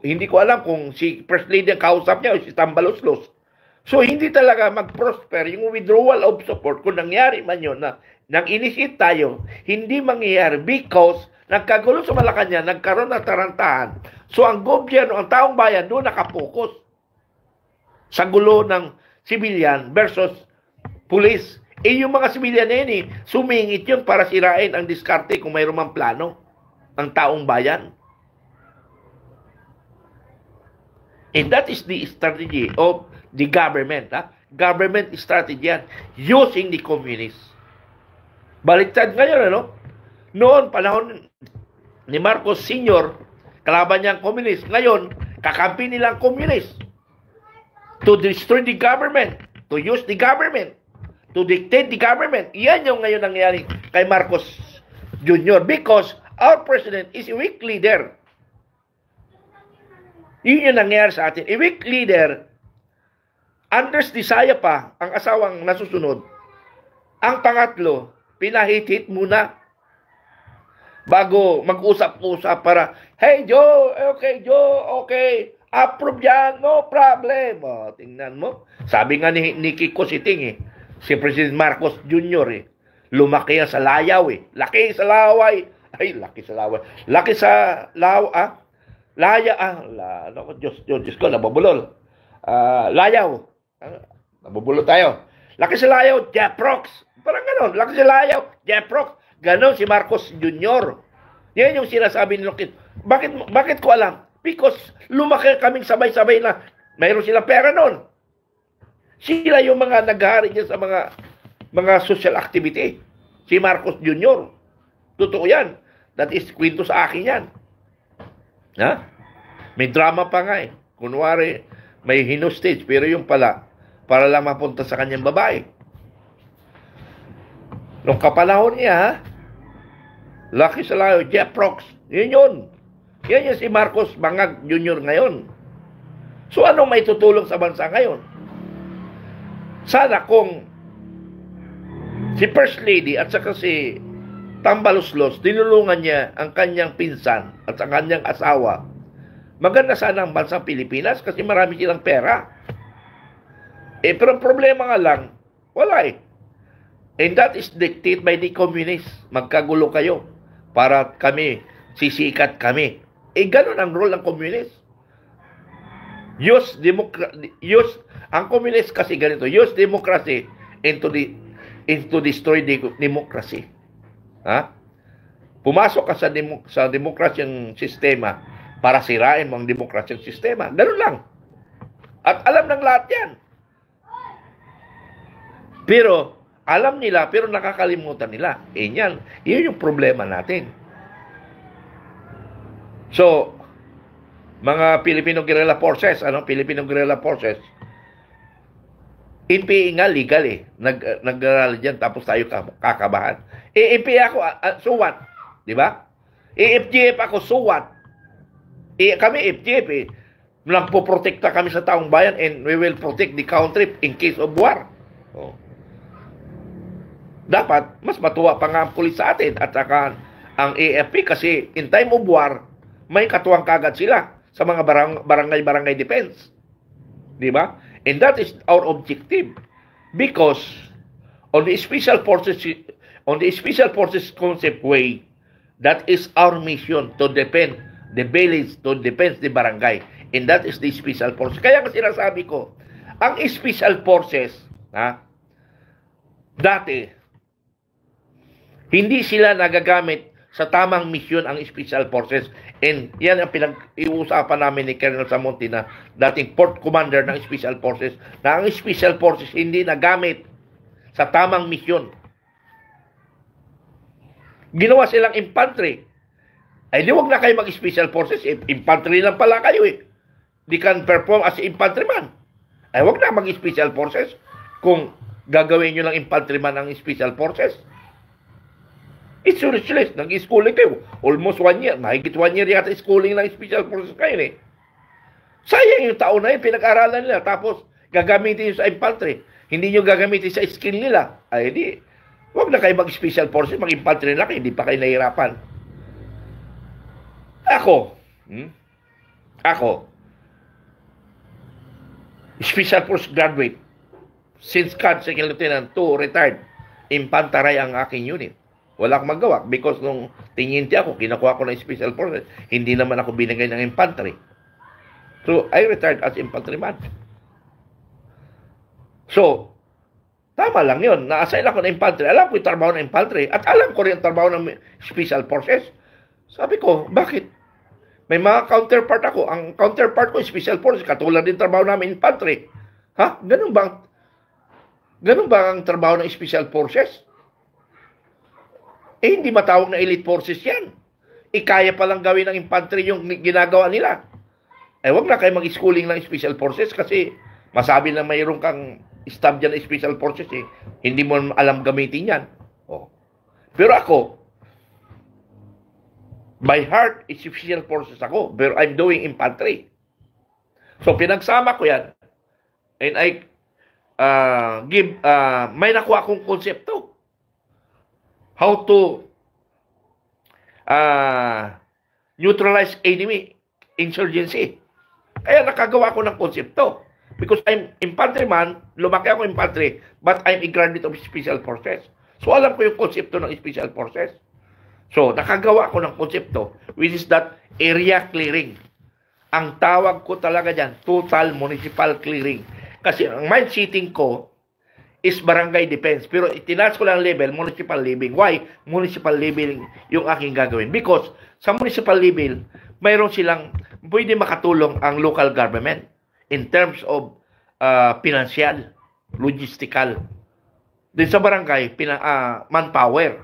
Hindi ko alam kung si First Lady ang kausap niya o si Tambaloslos. So, hindi talaga mag-prosper yung withdrawal of support kung nangyari man yun na nag-initiate tayo, hindi mangyayari because nagkagulo sa Malacanang, nagkaroon ng tarantahan. So, ang gobyerno, ang taong bayan, doon nakapokus sa gulo ng civilian versus police. Yung mga civilian na yun, sumingit yun para sirain ang diskarte kung mayroon mang plano ang taong bayan. And that is the strategy of the government. Government strategy yan, using the communists. Baliktad ngayon, ano? Noon, panahon ni Marcos Sr., kalaban niya ang communist. Ngayon, kakampi nilang communist to destroy the government, to use the government, to dictate the government. Yan yung ngayon nangyari kay Marcos Jr. Because our president is a weak leader. Yun yung nangyari sa atin. A weak leader, Andres Disaya pa, ang asawang nasusunod. Ang pangatlo, pinahit-hit muna bago mag-usap-usap para, hey Joe, okay, approve yan, no problem. O, tingnan mo. Sabi nga ni Kiko Siting, si President Marcos Jr., lumaki yan sa layaw. Laki sa laway. Ay, laki sa laway. Laki sa law, Diyos ko, nabubulol. Layaw. Nabubulol tayo. Laki sa layaw, Jeprox. Parang ganon. Laki sa layaw, Jeprox. Ganon si Marcos Jr. Yan yung sinasabi ni Lokit. Bakit ko alam? Because lumaki kaming sabay-sabay na mayroon silang pera noon. Sila yung mga naghahari dyan sa mga social activity. Si Marcos Jr. Totoo yan. That is kwento sa akin yan. Ha? May drama pa nga Kunwari, may hinostage, pero yung pala, para lang mapunta sa kanyang babae. Nung kapanahon niya, laki sa layo, Jeprox. Yun. Yan yung si Marcos Bangag Jr. ngayon. So, anong may tutulong sa bansa ngayon? Sana kung si First Lady at saka si Tambaloslos, tinulungan niya ang kanyang pinsan at ang kanyang asawa. Maganda sana ang bansang Pilipinas kasi marami silang pera. Pero ang problema nga lang, wala And that is dictated by the communists. Magkagulo kayo para kami, sisikat kami. Ganun ang role ng communist. Ang communist kasi ganito, use democracy into destroy the democracy. Pumasok ka sa demokrasyang sistema para sirain mo ang demokrasyang sistema. Ganun lang. At alam ng lahat yan. Pero, alam nila, pero nakakalimutan nila. Yun yung problema natin. So, mga Filipino Guerrilla Forces, Filipino Guerrilla Forces, NPA nga legal nag-aaral dyan, tapos tayo kakabahan. NPA ako, so what? Diba? FGF ako, so what? Kami FGF nagpoprotekta kami sa taong bayan and we will protect the country in case of war. Dapat, mas matuwa pa nga ang pulis sa atin at saka ang AFP kasi in time of war, may katuwang kagad sila sa mga barangay defense. Diba? And that is our objective. Because on the special forces concept way, that is our mission to defend the village, to defend the barangay. And that is the special forces. Kaya kasi sinasabi ko, ang special forces, dati, hindi sila nagagamit sa tamang misyon ang special forces. And yan ang pinag-iusapan namin ni Colonel Samonte na dating Port Commander ng Special Forces, na ang Special Forces hindi nagamit sa tamang misyon. Ginawa silang infantry. Ay, di wag na kayo mag-Special Forces. Infantry lang pala kayo Di can perform as infantryman. Ay, wag na mag-Special Forces kung gagawin nyo lang infantryman ang Special Forces. It's useless. Nag-schooling kayo. Almost 1 year. Mahigit 1 year yata schooling ng Special Forces kayo Sayang yung taon na yun. Pinag-aralan nila. Tapos, gagamitin nyo sa infantry. Hindi nyo gagamitin sa skill nila. Ay, di. Huwag na kayo mag-Special Forces. Mag-infantry na kayo. Hindi pa kayo nahihirapan. Ako. Special Force graduate. Since CAD Second Lieutenant to retired, infantery ang aking unit. Wala akong magawa because nung tiniente ako, kinakuha ko ng Special Forces, hindi naman ako binigay ng infantry. So, I retired as infantryman. So, tama lang yun. Na-assign ako ng infantry. Alam ko yung trabaho ng infantry at alam ko rin yung trabaho ng Special Forces. Sabi ko, bakit? May mga counterpart ako. Ang counterpart ko, Special Forces, katulad din trabaho namin infantry. Ha? Ganun ba ang trabaho ng Special Forces? Eh, hindi matawag na elite forces yan. Kaya palang gawin ng infantry yung ginagawa nila. Eh, wag na kayo mag-schooling ng Special Forces kasi masabi na mayroon kang stab dyan ng Special Forces eh. Hindi mo alam gamitin yan. Oh. Pero ako, by heart, is Special Forces ako. Pero I'm doing infantry. So, pinagsama ko yan. And I may nakuha akong konsepto. How to neutralize enemy insurgency. Kaya nakagawa ko ng konsepto. Because I'm infantryman, lumaki ako infantry, but I'm a graduate of Special Forces. So alam ko yung konsepto ng Special Forces. So nakagawa ko ng konsepto, which is that area clearing. Ang tawag ko talaga dyan, total municipal clearing. Kasi ang mind setting ko is barangay defense. Pero itinaas ko lang level, municipal living. Why? Municipal living yung aking gagawin. Because sa municipal level, mayroon silang, pwede makatulong ang local government in terms of financial, logistical. Din sa barangay, manpower.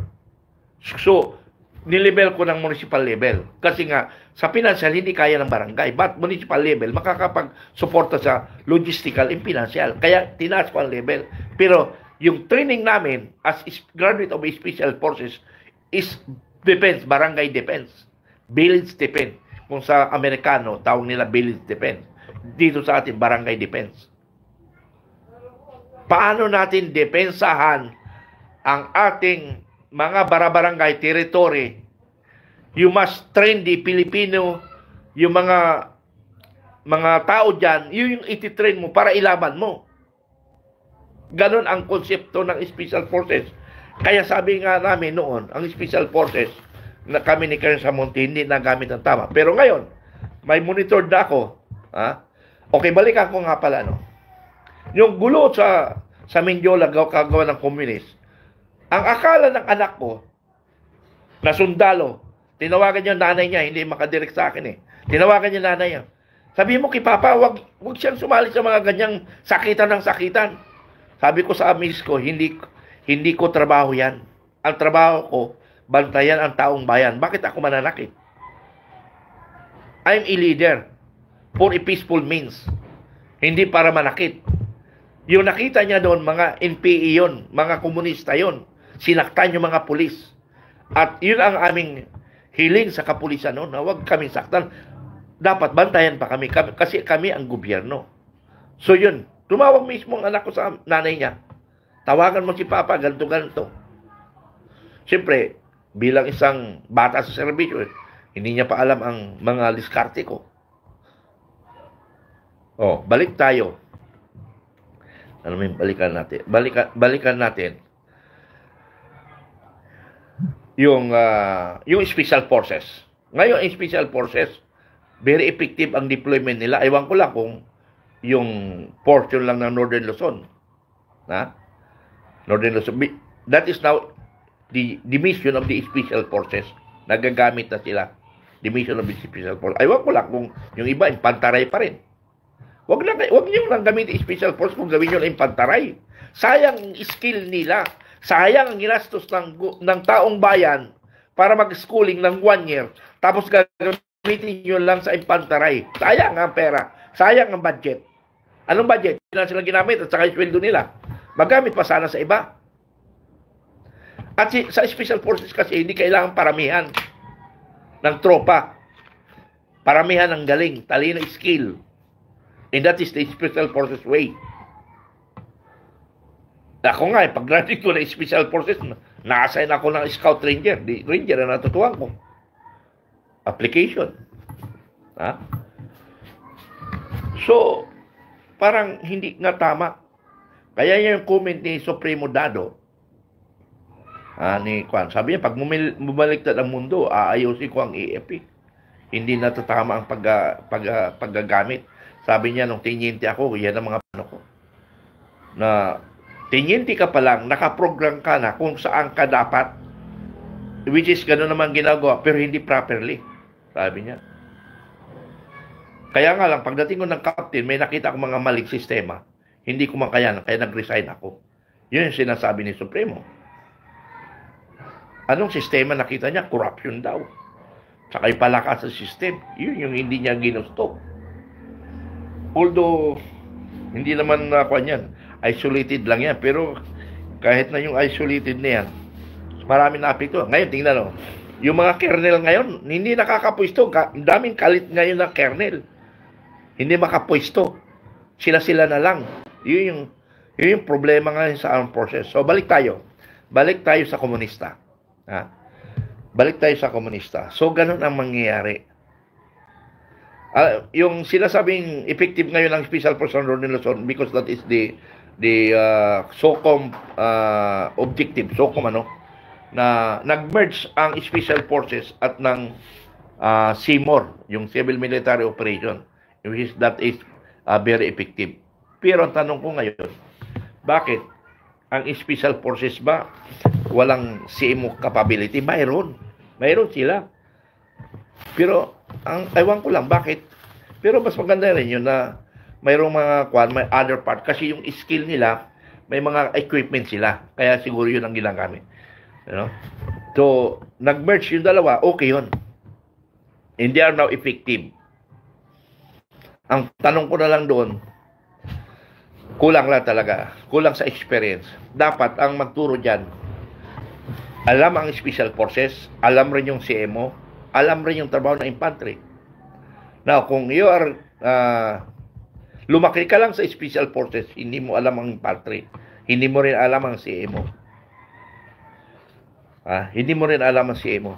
So, nilevel ko ng municipal level. Kasi nga, sa financial, hindi kaya ng barangay. But municipal level, makakapag-suporta sa logistical and financial. Kaya, tinaas ko ang level. Pero, yung training namin as graduate of Special Forces is defense, barangay defense. Village defense. Kung sa Amerikano, tawag nila village defense. Dito sa atin, barangay defense. Paano natin depensahan ang ating mga barabarangay territory? You must train the Filipino, yung mga tao dyan, yun yung ititrain mo para ilaban mo. Ganon ang konsepto ng Special Forces. Kaya sabi nga namin noon, ang Special Forces, na kami ni Colonel Samonte, hindi nagamit ang tama. Pero ngayon, may monitor na ako. Ha? Okay, balikan ko nga pala. No? Yung gulo sa Mindiola, kagawa ng komunist, ang akala ng anak ko, na sundalo, tinawagan niya nanay niya, hindi makadirect sa akin eh. Tinawagan niya nanay niya. Sabi mo kay Papa, wag siyang sumali sa mga ganyang sakitan ng sakitan. Sabi ko sa amis ko, hindi ko trabaho yan. Ang trabaho ko, bantayan ang taong bayan. Bakit ako mananakit? I'm a leader for a peaceful means. Hindi para manakit. Yung nakita niya doon, mga NPA yun, mga komunista yun. Sinaktan yung mga pulis. At yun ang aming hiling sa kapulisan noon, na huwag kaming saktan. Dapat bantayan pa kami kasi kami ang gobyerno. So yun, tumawag mismo ang anak ko sa nanay niya. Tawagan mo si Papa, ganito-ganito. Siyempre, bilang isang bata sa serbisyo, hindi niya pa alam ang mga diskarte ko. Oh, balik tayo. Ano may balikan natin? Balikan natin yung Special Forces. Ngayon, yung Special Forces, very effective ang deployment nila. Ewan ko lang kung yung portion lang ng Northern Luzon. Ha? Northern Luzon. That is now the mission of the Special Forces. Nagagamit na sila. The mission of the Special Forces. Ewan ko lang kung yung iba, infantaray pa rin. Wag niyo lang gamitin Special Force kung gawin niyo lang infantaray. Sayang ang skill nila. Sayang ang ginastos ng taong bayan para mag-schooling ng 1 year. Tapos gagamitin nyo lang sa infantaray. Sayang ang pera. Sayang ang budget. Anong budget? Hindi na sila ginamit at saka yung sweldo nila. Magamit pa sana sa iba. At sa Special Forces kasi hindi kailangan paramihan ng tropa. Paramihan ng galing, talino, skill. And that is the Special Forces way. Ako nga, pag-graduate ko na Special Forces, na-assign ako ng Scout Ranger. Di Ranger na natutuhan ko. Application. Ha? So, parang hindi nga tama. Kaya yung comment ni Supremo Dado, ni Kwan, sabi niya, pag bumaliktad ang mundo, aayusin ko ang AFP. Hindi natatama ang paggagamit. Sabi niya, nung tinyente ako, yan ang mga plano ko. Na tinyente ka pa lang, nakaprogram ka na kung saan ka dapat, which is gano'n naman ginagawa, pero hindi properly. Sabi niya. Kaya nga lang, pagdating ko ng captain, may nakita akong mga maling sistema. Hindi ko makayanan, kaya nag-resign ako. Yun yung sinasabi ni Supremo. Anong sistema nakita niya? Corruption daw. Saka ipalakas sa system. Yun yung hindi niya ginusto. Although, hindi naman yan. Isolated lang yan. Pero, kahit na yung isolated na yan, marami na apekto. Ngayon, tingnan o. Yung mga kernel ngayon, hindi nakakapwesto. Daming kalit ngayon na kernel. Hindi makapwesto. Sila-sila na lang. Yun yung problema ngayon sa armed forces. So, balik tayo. Balik tayo sa komunista. Balik tayo sa komunista. So, ganun ang mangyayari. Yung sinasabing effective ngayon ang Special Forces Northern Luzon because that is the SOCOM objective. SOCOM, na nag-merge ang Special Forces at ng CMOR, yung Civil Military Operation, which that is very effective. Pero ang tanong ko ngayon, bakit? Ang Special Forces ba walang CMO capability? Mayroon sila. Pero, ewan ko lang, bakit? Pero mas maganda rin yun na mayroong may other part. Kasi yung skill nila, may mga equipment sila. Kaya siguro yun ang ginagamit. So, nag-merge yung dalawa, okay yun. And they are now effective. Ang tanong ko na lang doon, kulang lang talaga. Kulang sa experience. Dapat ang magturo dyan, alam ang Special Forces, alam rin yung CMO, alam rin yung trabaho ng infantry. Now, kung you are, lumaki ka lang sa Special Forces, hindi mo alam ang infantry, hindi mo rin alam ang CMO. Hindi mo rin alam ang CMO.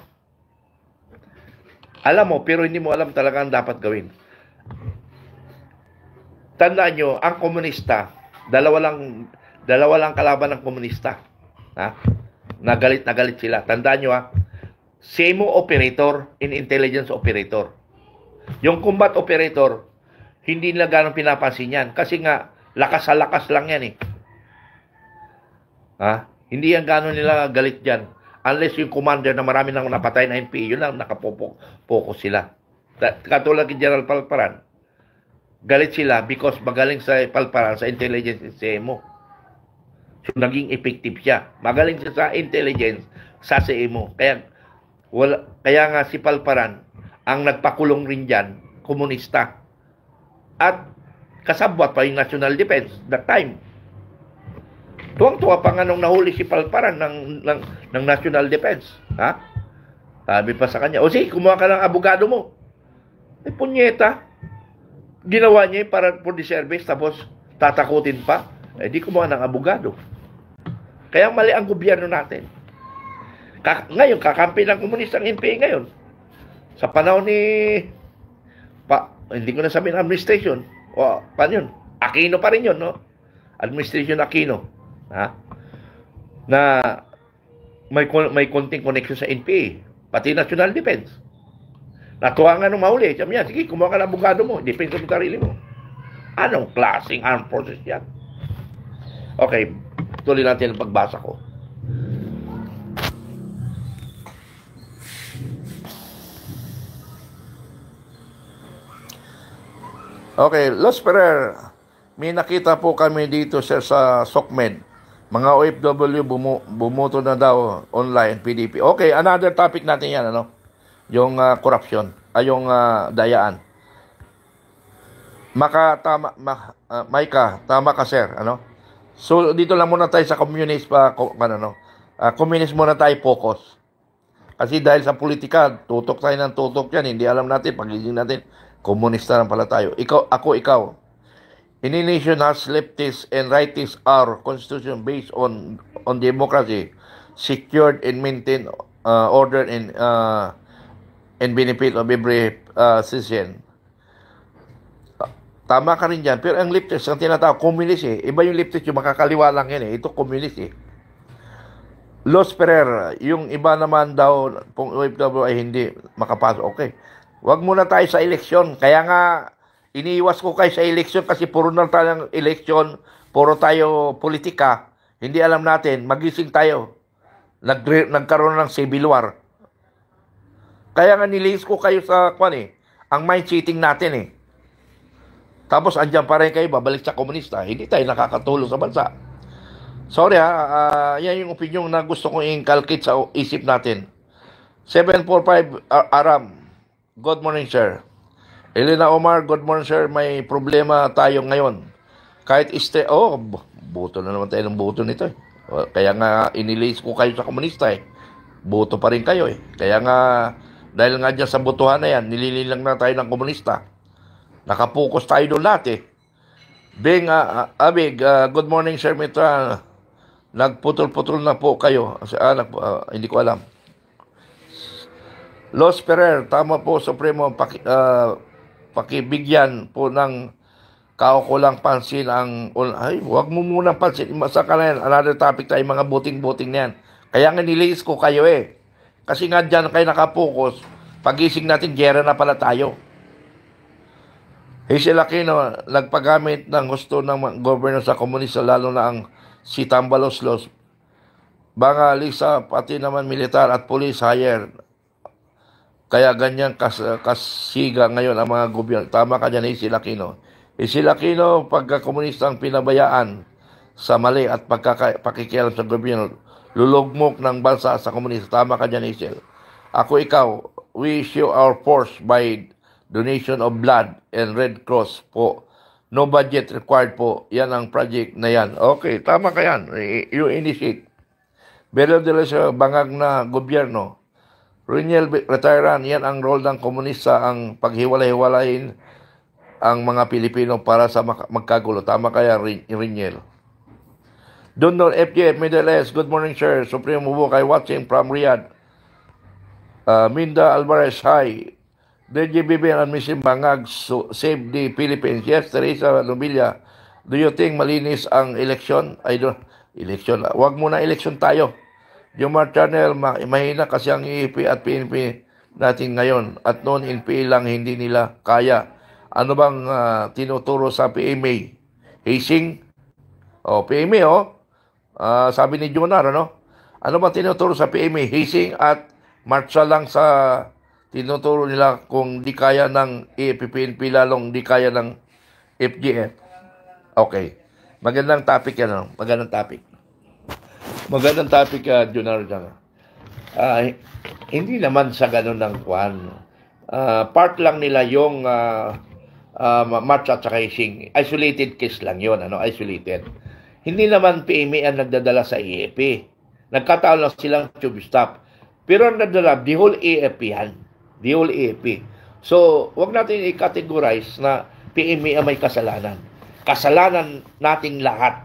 Alam mo, pero hindi mo alam talaga ang dapat gawin. Tandaan nyo, ang komunista, dalawa lang kalaban ng komunista. Nagalit sila. Tandaan nyo CMO operator and intelligence operator. Yung combat operator, hindi nila ganong pinapansin yan. Kasi nga, lakas sa lakas lang yan Hindi yan ganon nila galit dyan. Unless yung commander na marami nang napatay na NPA, yun lang nakapokus sila. Katulad ni General Palparan, galit sila because magaling sa Palparan sa intelligence and CMO. So, naging effective siya. Magaling siya sa intelligence sa CMO. Kaya nga si Palparan, ang nagpakulong rin dyan, komunista. At kasabwat pa yung National Defense that time. Tuwang-tuwa pa nga nung nahuli si Palparan ng National Defense. Sabi pa sa kanya, sige, kumuha ka ng abogado mo. Punyeta. Ginawa niya para for the service, tapos tatakutin pa. Di kumuha ng abogado. Kaya mali ang gobyerno natin. Ngayon, kakampi ng komunista ang NPA ngayon. Sa panahon ni hindi ko na sabihin administration. Paano yun? Aquino pa rin yun, Administration Aquino. Na may konting connection sa NPA. Pati National Defense. Natuwa nga nung mahuli. Sabi niya, sige, kumuha ka ng abogado mo. Defense mo sarili mo. Anong klaseng armed forces yan? Okay, tuloy natin ang pagbasa ko. Okay, Los Ferrer, may nakita po kami dito sir sa SOCMED. Mga OFW bumoto na daw online PDP. Okay, another topic natin yan, yung corruption, yung dayaan. Maika, tama ka sir, So dito lang muna tayo sa communist communist muna tayo focus. Kasi dahil sa politika, tutok tayo ng tutok yan, hindi alam natin, pagiging natin, komunista lang pala tayo. Ikaw. Any nation has leftists and rightists are constitution based on democracy, secured and maintained order and benefit of every citizen. tama ka rin dyan. Pero ang leftist, ang tinatawag, communist eh. Iba yung leftist, yung makakaliwa lang yan eh. Ito communist eh. Los Ferrer, yung iba naman daw, kung OFW ay hindi makapasok. Okay. Wag muna tayo sa eleksyon. Kaya nga, iniiwas ko kayo sa eleksyon kasi puro na tayong eleksyon, puro tayo politika. Hindi alam natin, magising tayo. Nagkaroon ng civil war. Kaya nga nililis ko kayo sa ang mind cheating natin eh. Tapos andyan pa rin kayo, babalik sa komunista. Hindi tayo nakakatulong sa bansa. Sorry yan yung opinion na gusto kong inculcate sa isip natin. 745 Aram. Good morning, sir. Elena Omar, good morning, sir. May problema tayo ngayon. Kahit boto na naman tayo ng boto nito eh. Kaya nga inilis ko kayo sa komunista eh. Boto pa rin kayo eh. Kaya nga, dahil nga dyan sa botohan na yan, nilililang na tayo ng komunista. Nakapokus tayo doon lahat eh. Bing, Abig, good morning, sir Mitra. Nagputol-putol na po kayo. Hindi ko alam. Los Ferrer, tama po, Supremo, pakibigyan po ng kaukulang pansin ang... Huwag mo munang pansin. Masa ka na yan. Another topic tayo, mga buting-buting na yan. Kaya nga niliis ko kayo eh. Kasi nga dyan kayo nakapokus. Pagising natin, gera na pala tayo. Hazel Aquino, nagpagamit ng gusto ng governor sa komunista, lalo na ang si Tambaloslos. Banga Lisa, pati naman militar at police hire. Kaya ganyan kasiga ngayon ang mga gobyerno. Tama ka dyan, Hazel Aquino. Hazel Aquino, pagka-komunista ang pinabayaan sa mali at pakikialam sa gobyerno, lulugmok ng bansa sa komunista. Tama ka dyan, Hazel. Ako ikaw, we show our force by donation of blood and Red Cross po. No budget required po. Yan ang project na yan. Okay, tama ka yan. You initiate. Pero dila sa bangag na gobyerno. Reniel retiran, yan ang role ng komunista, ang paghiwalay-hiwalayin ang mga Pilipino para sa magkagulo. Tama kaya, Reniel. Dundon FJ, Middle East. Good morning, sir. Supreme Mubukay watching from Riyadh. Minda Alvarez, hi. DJBB and Mission Bangag save the Philippines. Yes, Teresa Nobilla. Do you think malinis ang eleksyon? Eleksyon. Wag muna eleksyon tayo. Jomar Channel, mahina kasi ang IEP at PNP natin ngayon. At noon, NPA lang hindi nila kaya. Ano bang tinuturo sa PMA? Hazing? PMA, sabi ni Jonar, ano bang tinuturo sa PMA? Hazing at marcha lang sa tinuturo nila kung di kaya ng PNP, lalong di kaya ng FGF. Okay. Magandang topic yan. Magandang topic. Magandang topic, Jonar. Hindi naman sa ganun ng kwan. Part lang nila yung march at saka hazing. Isolated case lang yun. Isolated. Hindi naman PMA ang nagdadala sa EAP. Nagkataon lang silang tube stop. Pero ang nagdala, the whole EAP yan. The whole EAP. So, wag natin i-categorize na PMA ang may kasalanan. Kasalanan nating lahat.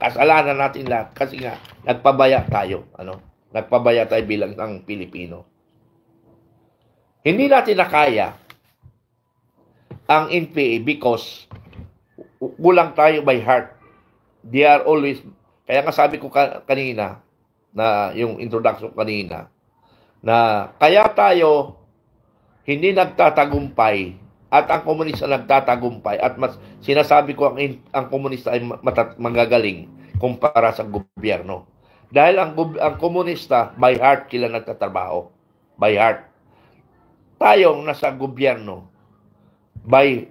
Kasalanan natin lahat. Kasi nga, nagpabaya tayo. Nagpabaya tayo bilang ang Pilipino. Hindi natin nakaya ang NPA because kulang tayo by heart. They are always, kaya nga sabi ko kanina, na yung introduction kanina, na kaya tayo hindi nagtatagumpay at ang komunista nagtatagumpay at mas sinasabi ko ang komunista ay magagaling kumpara sa gobyerno. Dahil ang komunista by heart sila nagtatrabaho. By heart. Tayong nasa gobyerno by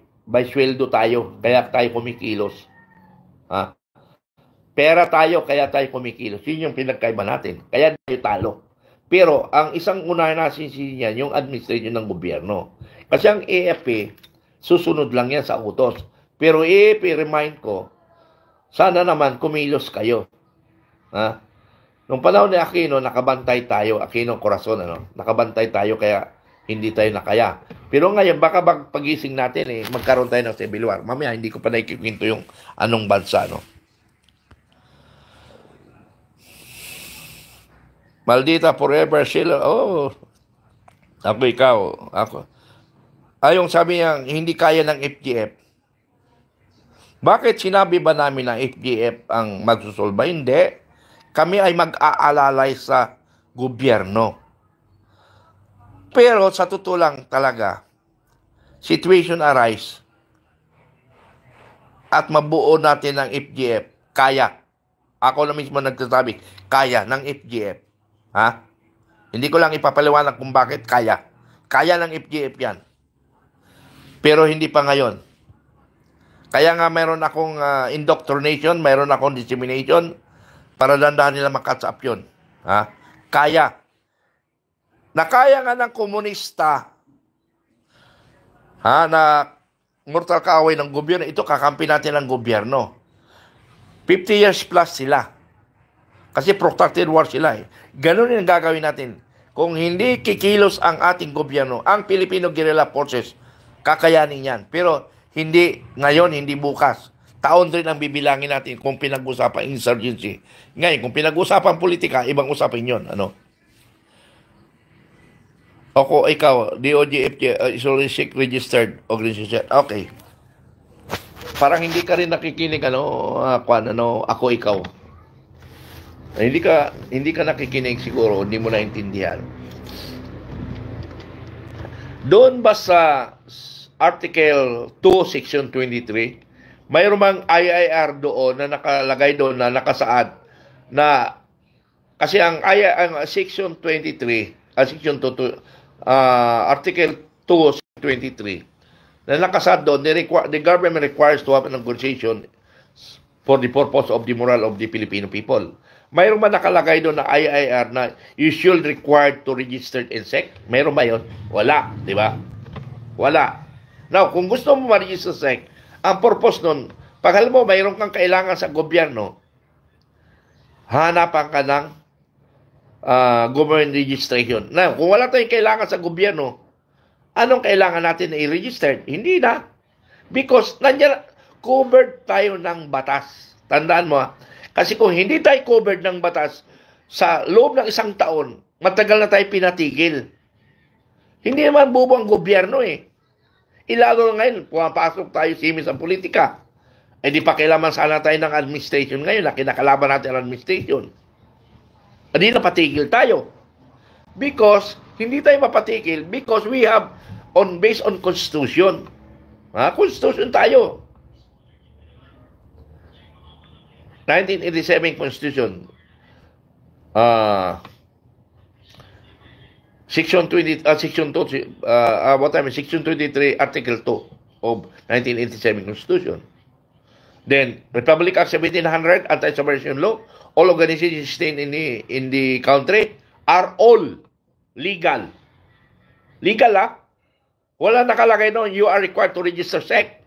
sweldo tayo kaya tayo kumikilos. Pera tayo kaya tayo kumikilos. Yun yung pinagkaiba natin. Kaya tayo talo. Pero ang isang unahin natin niyan, yung administration ng gobyerno. Kasi ang AFP, susunod lang yan sa utos. Pero AFP, remind ko, sana naman kumilos kayo. Nung panahon ni Aquino, nakabantay tayo. Aquino Corazon, nakabantay tayo kaya hindi tayo nakaya. Pero ngayon, baka pagising natin, magkaroon tayo ng civil war. Mamaya, hindi ko pa nakikwento yung anong bansa, Maldita forever sila. Ako ikaw. Ako. Yung sabi niya, hindi kaya ng FGF. Bakit sinabi ba namin na FGF ang magsusolba? Hindi. Kami ay mag-aalalay sa gobyerno. Pero sa totoo lang talaga, situation arise at mabuo natin ang FGF, kaya. Ako na mismo nagsasabi, kaya ng FGF. Ha? Hindi ko lang ipapaliwanag kung bakit kaya. Kaya ng FGF yan. Pero hindi pa ngayon. Kaya nga mayroon akong indoctrination, mayroon akong dissemination para dandahan nila makatch up yun. Ha? Kaya. Nakaya nga ng komunista na mortal kaaway ng gobyerno, ito kakampi natin ng gobyerno. 50 years plus sila. Kasi protracted war sila eh. Ganun yung gagawin natin. Kung hindi kikilos ang ating gobyerno, ang Filipino Guerrilla Forces, kakayanin yan. Pero hindi ngayon, hindi bukas. Taon rin ang bibilangin natin kung pinag-usapan insurgency. Ngayon, kung pinag-usapan politika, ibang usapin yun. Ano? Ako, ikaw, DOJ, Isolation Registered Organization. Okay. Parang hindi ka rin nakikinig, ako, ikaw. Hindi ka nakikinig siguro, hindi mo naintindihan. Doon ba sa Article 2, Section 23, mayroon mang IIR doon na nakalagay doon na nakasaad na kasi ang Section 23, Section 2, Article 2, 23, na nakasaad doon, the government requires to have a negotiation for the purpose of the moral of the Filipino people. Mayroon ba nakalagay doon na IIR na you should required to register in SEC? Mayroon ba yun? Wala, di ba? Wala. Now, kung gusto mo ma-register sa SEC, ang purpose nun, pag alam mo, mayroon kang kailangan sa gobyerno, hanapan ka ng government registration. Now, kung wala tayong kailangan sa gobyerno, anong kailangan natin na i-register? Hindi na. Because, nandiyan, covered tayo ng batas. Tandaan mo, kasi kung hindi tayo covered ng batas, sa loob ng isang taon, matagal na tayo pinatigil. Hindi naman bubo ang gobyerno eh. Ilalo ngayon, pumapasok tayo simis ang politika. Eh di pa kailangan sana tayo ng administration ngayon na kinakalaban natin ang administration. Hindi na patigil tayo. Because, hindi tayo mapatigil because we have based on Constitution. Constitution tayo. 1987 Constitution. Section 20, Section 2, Section 23, Article 2 of 1987 Constitution. Then, Republic Act 1700, Anti-Subversion Law, all organizations staying in the country are all legal. Legal, Wala nakalagay noon, you are required to register SEC.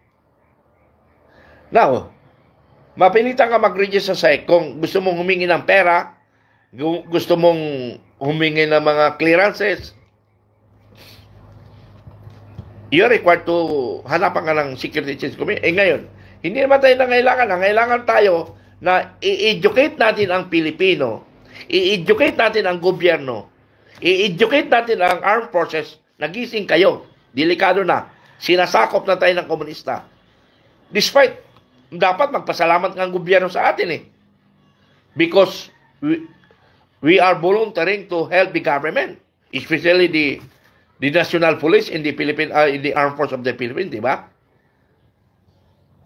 Now, mapilitan ka mag-register sa SEC kung gusto mong humingi ng pera, gusto mong humingi ng mga clearances, you're required to hanapan ka ng Security Exchange Commission. Ngayon, hindi naman tayo nangailangan. Nangailangan tayo na i-educate natin ang Pilipino, i-educate natin ang gobyerno, i-educate natin ang armed forces. Nagising kayo. Delikado na. Sinasakop na tayo ng komunista. Despite, dapat magpasalamat ng gobyerno sa atin eh. Because we are volunteering to help the government, especially the national police in the Philippine in the armed force of the Philippines, di ba?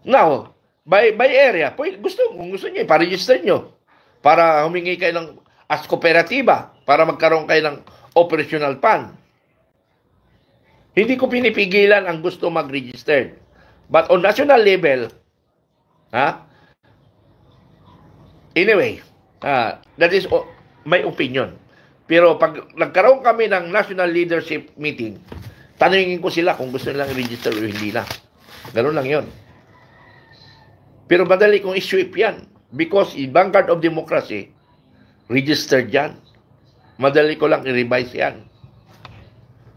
Now, by area, kung gusto niyo, pa-register niyo para humingi kayo ng as kooperatiba para magkaroon kayo ng operational fund. Hindi ko pinipigilan ang gusto mag-register. But on national level, anyway, that is my opinion. Pero pag nagkaroon kami ng national leadership meeting, tanungin ko sila kung gusto nilang i-register o hindi na. Ganun lang yon. Pero madali kong i-sweep yan. Because in Vanguard of Democracy, registered yan. Madali ko lang i-revise yan.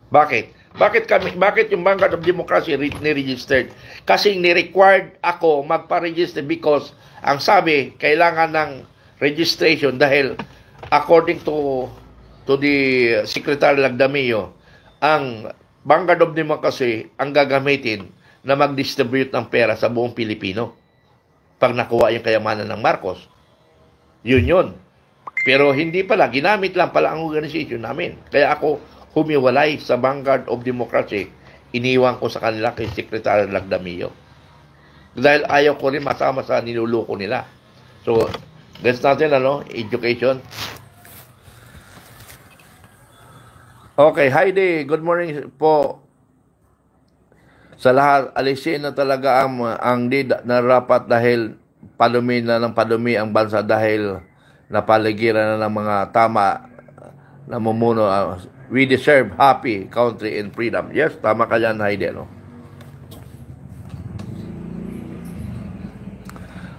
Bakit? Bakit yung Vanguard of Democracy ni-registered? Kasi ni-required ako magpa-register because ang sabi, kailangan ng registration dahil according to the Secretary Lagdamio, ang Vanguard of Democracy ang gagamitin na mag-distribute ng pera sa buong Pilipino. pag nakuha yung kayamanan ng Marcos. Yun. Pero hindi pala, ginamit lang pala ang organization namin. Kaya ako humiwalay sa Vanguard of Democracy. Iniwan ko sa kanila kay Secretary Lagdamillo. Dahil ayaw ko rin masama sa niluluko nila. So, that's natin, education. Okay, Heidi, good morning po. Sa lahat, alisin na talaga ang lead na rapat dahil padumi na ng padumi ang bansa dahil napaligiran na ng mga tama na mumuno. We deserve happy country and freedom. Yes, tama ka dyan, Heidi,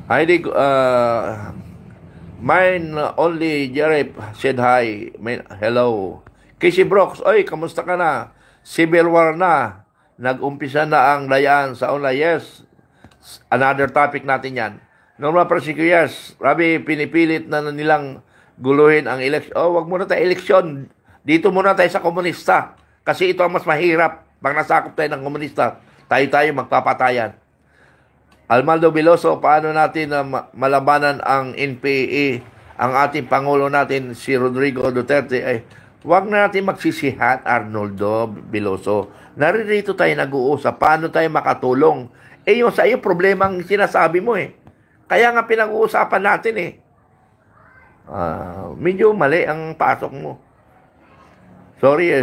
Heidi, mine only Jerry said hi. Hello. Casey Brooks, oy, kamusta ka na? Civil war na. Nag-umpisa na ang layaan sa online. Yes. Another topic natin yan. Norma Francisco, yes. Rabi, pinipilit na nilang guluhin ang eleksyon. Oh, wag muna tayo eleksyon. Dito muna tayo sa komunista. Kasi ito ang mas mahirap. Pag nasakop tayo ng komunista, tayo magpapatayan. Almaldo Biloso, paano natin malabanan ang NPA, ang ating Pangulo natin, si Rodrigo Duterte? Ay, huwag na natin magsisihat, Arnoldo Biloso. Naririto tayo nag-uusap, paano tayo makatulong? Yung sa iyo, problema ang sinasabi mo Kaya nga pinag-uusapan natin medyo mali ang pasok mo. Sorry,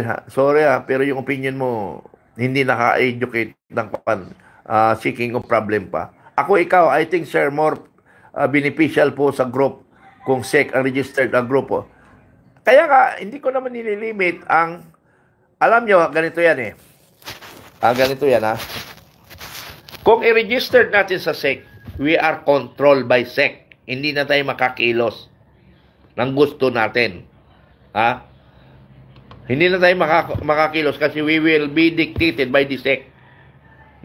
pero yung opinion mo, hindi naka-educate ng seeking of problem pa. Ikaw, I think, sir, more beneficial po sa group kung SEC ang registered ang grupo. Kaya nga, hindi ko naman nililimit ang, alam nyo, ganito yan ganito yan Kung i-registered natin sa SEC, we are controlled by SEC. Hindi na tayo makakilos ng gusto natin. Hindi na tayo makakilos kasi we will be dictated by the SEC.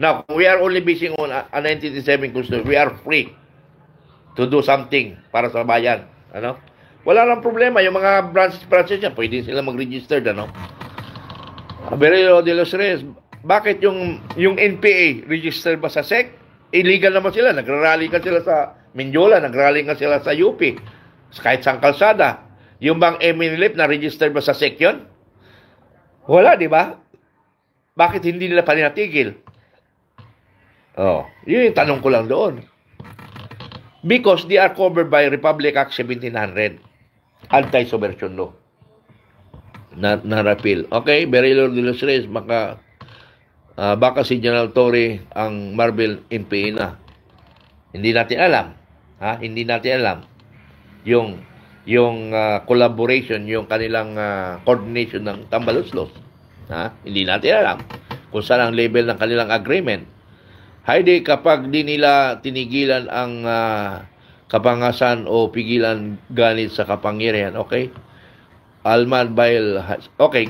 Now, we are only basing on a 1987 Constitution. We are free to do something para sa bayan. Wala lang problema. Yung mga branches yan, pwede sila mag-register. Berilo de los Reyes, bakit yung NPA register ba sa SEC? Illegal naman sila. Nagrarally ka sila sa Mindiola, nagrarally ka sila sa UP, kahit sa kalsada. Yung bang Eminilip na register ba sa SEC yun? Wala, di ba? Bakit hindi nila paninatigil? Yun yung tanong ko lang doon. Because they are covered by Republic Act 1700, anti-subversion law. Na repeal. Okay, Berilo de los Reyes, baka si General Torre ang Marvel NPA na. Hindi natin alam. Hindi natin alam yung collaboration, yung kanilang coordination ng Tambaluslos. Hindi natin alam kung saan ang level ng kanilang agreement. Heidi, kapag di nila tinigilan ang kapangasan o pigilan ganit sa kapangyarihan, okay? Alman Bail, okay.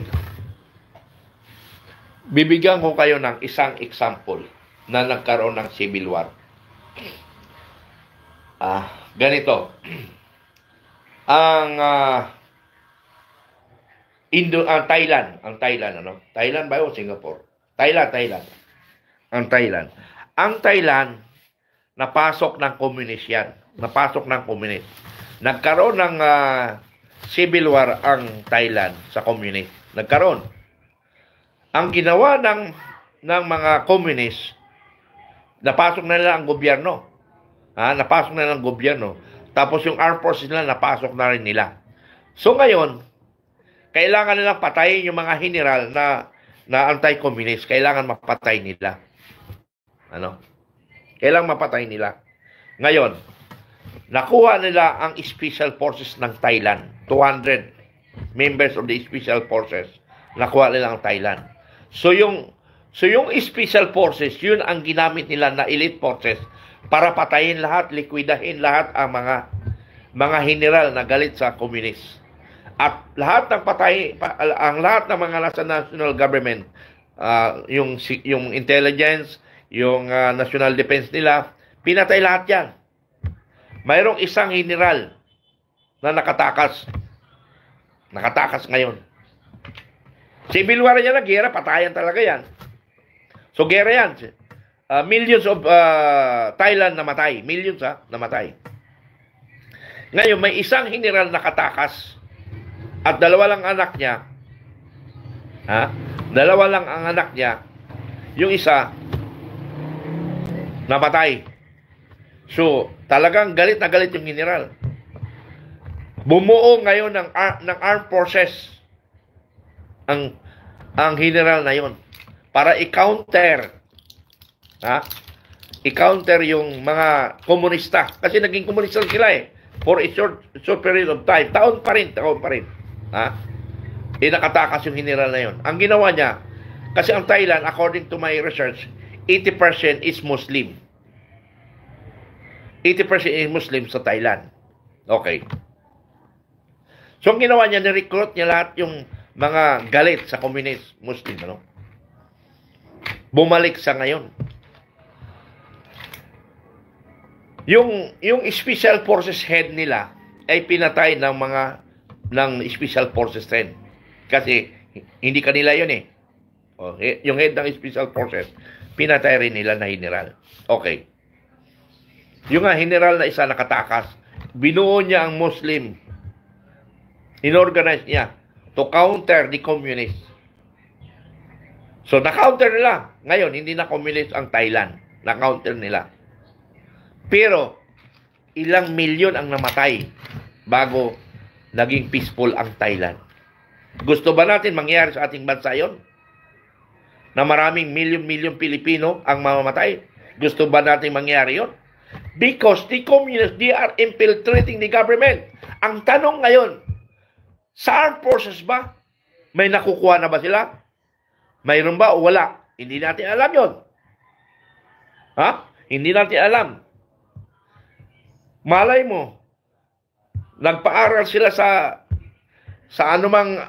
Bibigyan ko kayo ng isang example na nagkaroon ng civil war. Ganito. Ang Thailand, Thailand ba o Singapore? Thailand. Ang Thailand, napasok ng komunist yan. Nagkaroon ng civil war ang Thailand sa komunist. Nagkaroon. Ang ginawa ng mga komunist, napasok na nila ang gobyerno. Tapos yung armed forces nila, napasok na rin nila. So ngayon, kailangan nilang patayin yung mga general na anti-communist. Kailangan mapatay nila. Kailangan mapatay nila. Ngayon, nakuha nila ang Special Forces ng Thailand. 200 members of the Special Forces. Nakuha nila ang Thailand. So yung Special Forces, yun ang ginamit nila na elite forces para patayin lahat, likwidahin lahat ang mga general na galit sa communist. At lahat ng lahat ng mga nasa national government, yung intelligence, yung national defense nila, pinatay lahat yan. Mayroong isang general na nakatakas ngayon. Civil war yan na gera, patayan talaga yan. So gera yan. millions of Thailand namatay. Millions namatay. Ngayon, may isang general nakatakas at dalawa lang anak niya. Dalawa lang ang anak niya. Yung isa, namatay. So, talagang galit na galit yung general. Bumuo ngayon ng armed forces ang general na yon para i-counter i-counter yung mga komunista kasi naging komunista sila for a short period of time. Taon pa rin. Nakatakas yung general na yon. Ang ginawa niya, kasi ang Thailand, according to my research, 80% is Muslim. 80% is Muslim sa Thailand. Okay. So, ang ginawa niya, ni-recruit niya lahat yung mga galit sa communist Muslim. Bumalik sa ngayon. Yung special forces head nila ay pinatay ng special forces head. Kasi hindi kanila yun yung head ng special forces, pinatay rin nila na general. Okay. Yung general na isa nakatakas, binuo niya ang Muslim. Inorganize niya to counter the communists. So, na-counter nila. Ngayon, hindi na communist ang Thailand. Na-counter nila. Pero, ilang milyon ang namatay bago naging peaceful ang Thailand. Gusto ba natin mangyari sa ating bansa yon? Na maraming milyon-milyon Pilipino ang mamamatay? Gusto ba natin mangyari yon? Because the communists, they are infiltrating the government. Ang tanong ngayon, sa armed forces ba? May nakukuha na ba sila? Mayroon ba o wala? Hindi natin alam yon. Hindi natin alam. Malay mo, nagpaaral sila sa anumang,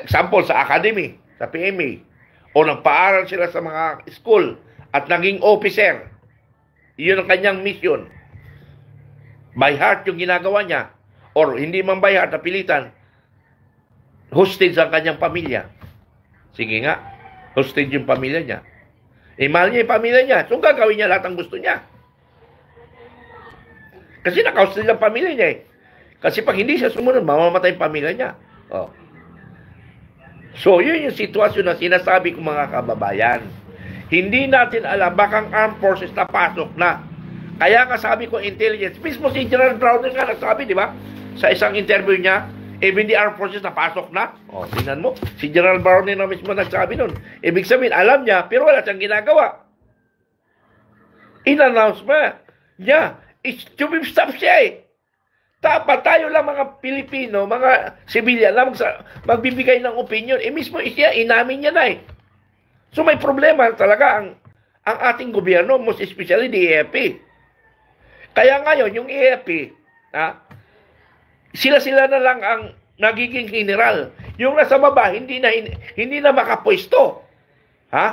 example, sa academy, sa PMA, o nagpaaral sila sa mga school at naging officer. Iyon ang kanyang mission. By heart yung ginagawa niya, or hindi man by heart, napilitan, hostage ang kanyang pamilya. Sige nga, hostage yung pamilya niya. Mahal niya yung pamilya niya. So, gagawin niya lahat ang gusto niya. Kasi naka-hostage ang pamilya niya Kasi pag hindi siya sumunod, mamamatay yung pamilya niya. So, yun yung sitwasyon na sinasabi ko mga kababayan. Hindi natin alam, baka ang armed forces na pasok na. Kaya nga sabi ko, intelligence. Mismo si General Browner nga nagsabi, di ba? Sa isang interview niya, even the armed forces na pasok na. Tingnan mo, si General Browner na mismo nagsabi nun. Ibig sabihin, alam niya, pero wala siyang ginagawa. In-announce ba niya? It's to be stopped siya Dapat tayo lang mga Pilipino, mga civilian lang magbibigay ng opinion. Mismo siya, inamin niya na So may problema talaga ang ating gobyerno, most especially the AFP. Kaya ngayon, yung AFP, sila-sila na lang ang nagiging general. Yung nasa baba, hindi na makapwesto.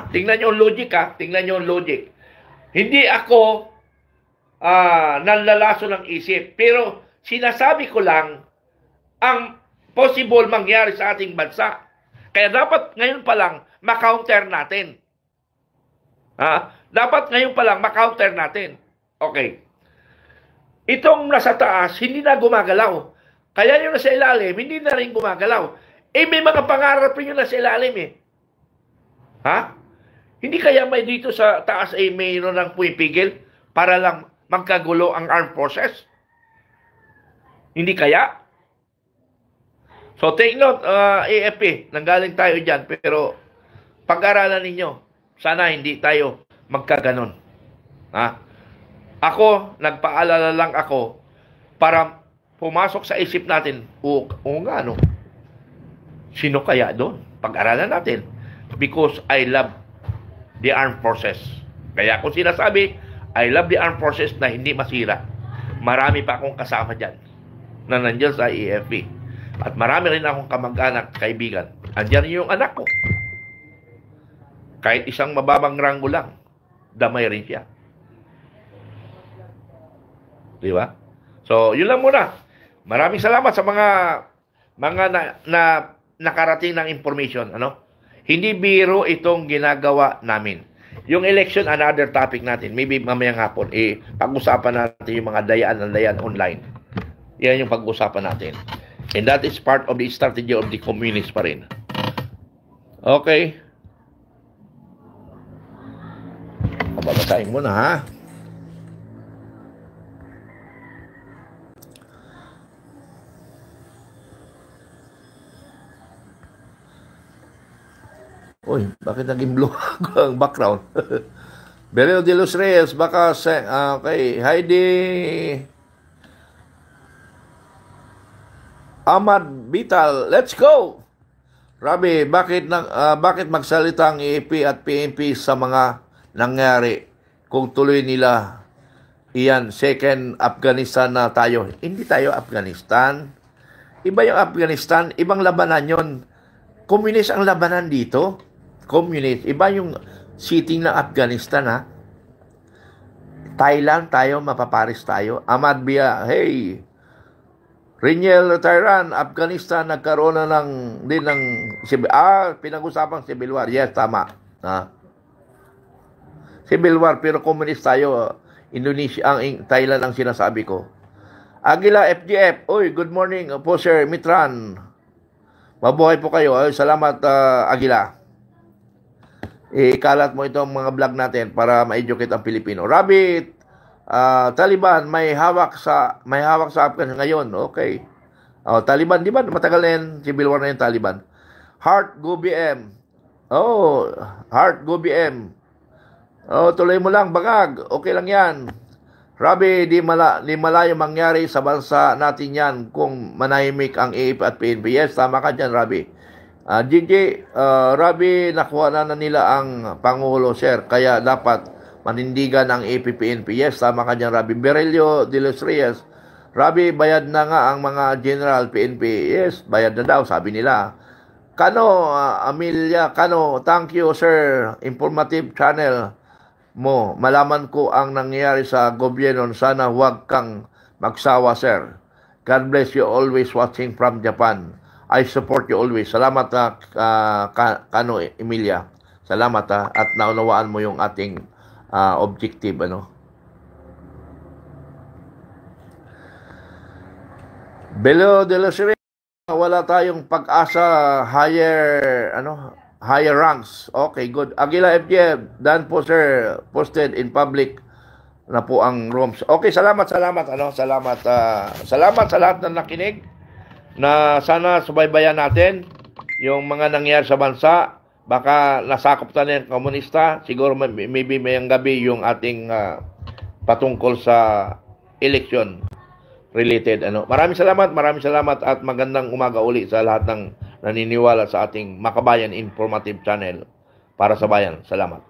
Tingnan niyo ang logic Tingnan niyo ang logic. Hindi ako nanlalaso ng isip. Pero sinasabi ko lang ang possible mangyari sa ating bansa. Kaya dapat ngayon pa lang ma-counter natin. Dapat ngayon pa lang ma-counter natin. Okay. Itong nasa taas, hindi na gumagalaw. Kaya yung nasa ilalim, hindi na rin gumagalaw. May mga pangarap rin yung nasa ilalim Hindi kaya may dito sa taas mayroon ng pumipigil para lang magkagulo ang armed forces? Hindi kaya? So take note, AFP, nanggaling tayo dyan, pero pag-aralan ninyo, sana hindi tayo magkaganon. Ako, nagpaalala lang ako para pumasok sa isip natin, sino kaya doon? Pag-aralan natin. Because I love the armed forces. Kaya kung sinasabi, I love the armed forces na hindi masira. Marami pa akong kasama dyan na nandiyan sa AFP. At marami rin akong kamag-anak, kaibigan. Andiyan yung anak ko. Kahit isang mababang ranggo lang, damay rin siya. Di ba? So, yun lang muna. Maraming salamat sa mga nakarating ng information. Hindi biro itong ginagawa namin. Yung election, another topic natin. Maybe mamayang hapon, pag-usapan natin yung mga dayan online. Yan yung pag-usapan natin. And that is part of the strategy of the communists pa rin. Okay. Babasahin mo na, ha? Uy, bakit naging blue ang background? Belio de los Reyes, baka okay, Heidi Ahmad Vital, let's go! Rabi, bakit magsalita ang EAP at PNP sa mga nangyari kung tuloy nila iyan, second Afghanistan na tayo? Hindi tayo Afghanistan. Iba yung Afghanistan, ibang labanan yon. Communist ang labanan dito. Communist. Iba yung sitting ng Afghanistan, ha? Thailand tayo, mapaparis tayo. Ahmad Bia, hey! Riniel Tyran, Afghanistan, nagkaroon na pinag-usapang Civil War. Yes, tama. Ha? Civil War, pero communist tayo. Indonesia, Thailand ang sinasabi ko. Aguila FGF, uy, good morning po, Sir Mitran. Mabuhay po kayo. Ay, salamat, Aguila. Ikalat mo itong mga vlog natin para ma-educate ang Pilipino. Rabbit, Taliban, may hawak sa Afghanistan ngayon. Okay. Taliban, di ba? Matagal na yan. Civil War na yung Taliban. Heart Go BM. Heart Go BM. Tuloy mo lang, bagag. Okay lang yan. Rabi, di malayo mangyari sa bansa natin yan kung manahimik ang AFP at PNP. Yes, tama ka dyan, Rabi. Gigi, Rabi, nakuha na nila ang Pangulo, sir. Kaya dapat manindigan ang AFP-PNP. Yes, tama ka dyan, Rabi. Berelio de los Reyes, Rabi, bayad na nga ang mga general PNP. Yes, bayad na daw, sabi nila. Kano, Amelia, Kano, thank you, sir. Informative channel mo. Malaman ko ang nangyayari sa gobyerno. Sana huwag kang magsawa, sir. God bless you, always watching from Japan. I support you always. Salamat, Kano, Emilia. Salamat, at naunawaan mo yung ating objective, ano. Belio de los Reyes, wala tayong pag-asa higher ranks. Okay, good. Aguila FJ, dan po, sir, posted in public na po ang rooms. Okay, salamat, salamat sa lahat na nakinig, na sana subaybayan natin yung mga nangyayari sa bansa. Baka nasakop na ng komunista. Siguro maybe mayang gabi yung ating patungkol sa election related. Maraming salamat at magandang umaga uli sa lahat ng naniniwala sa ating Makabayan Informative Channel para sa bayan. Salamat.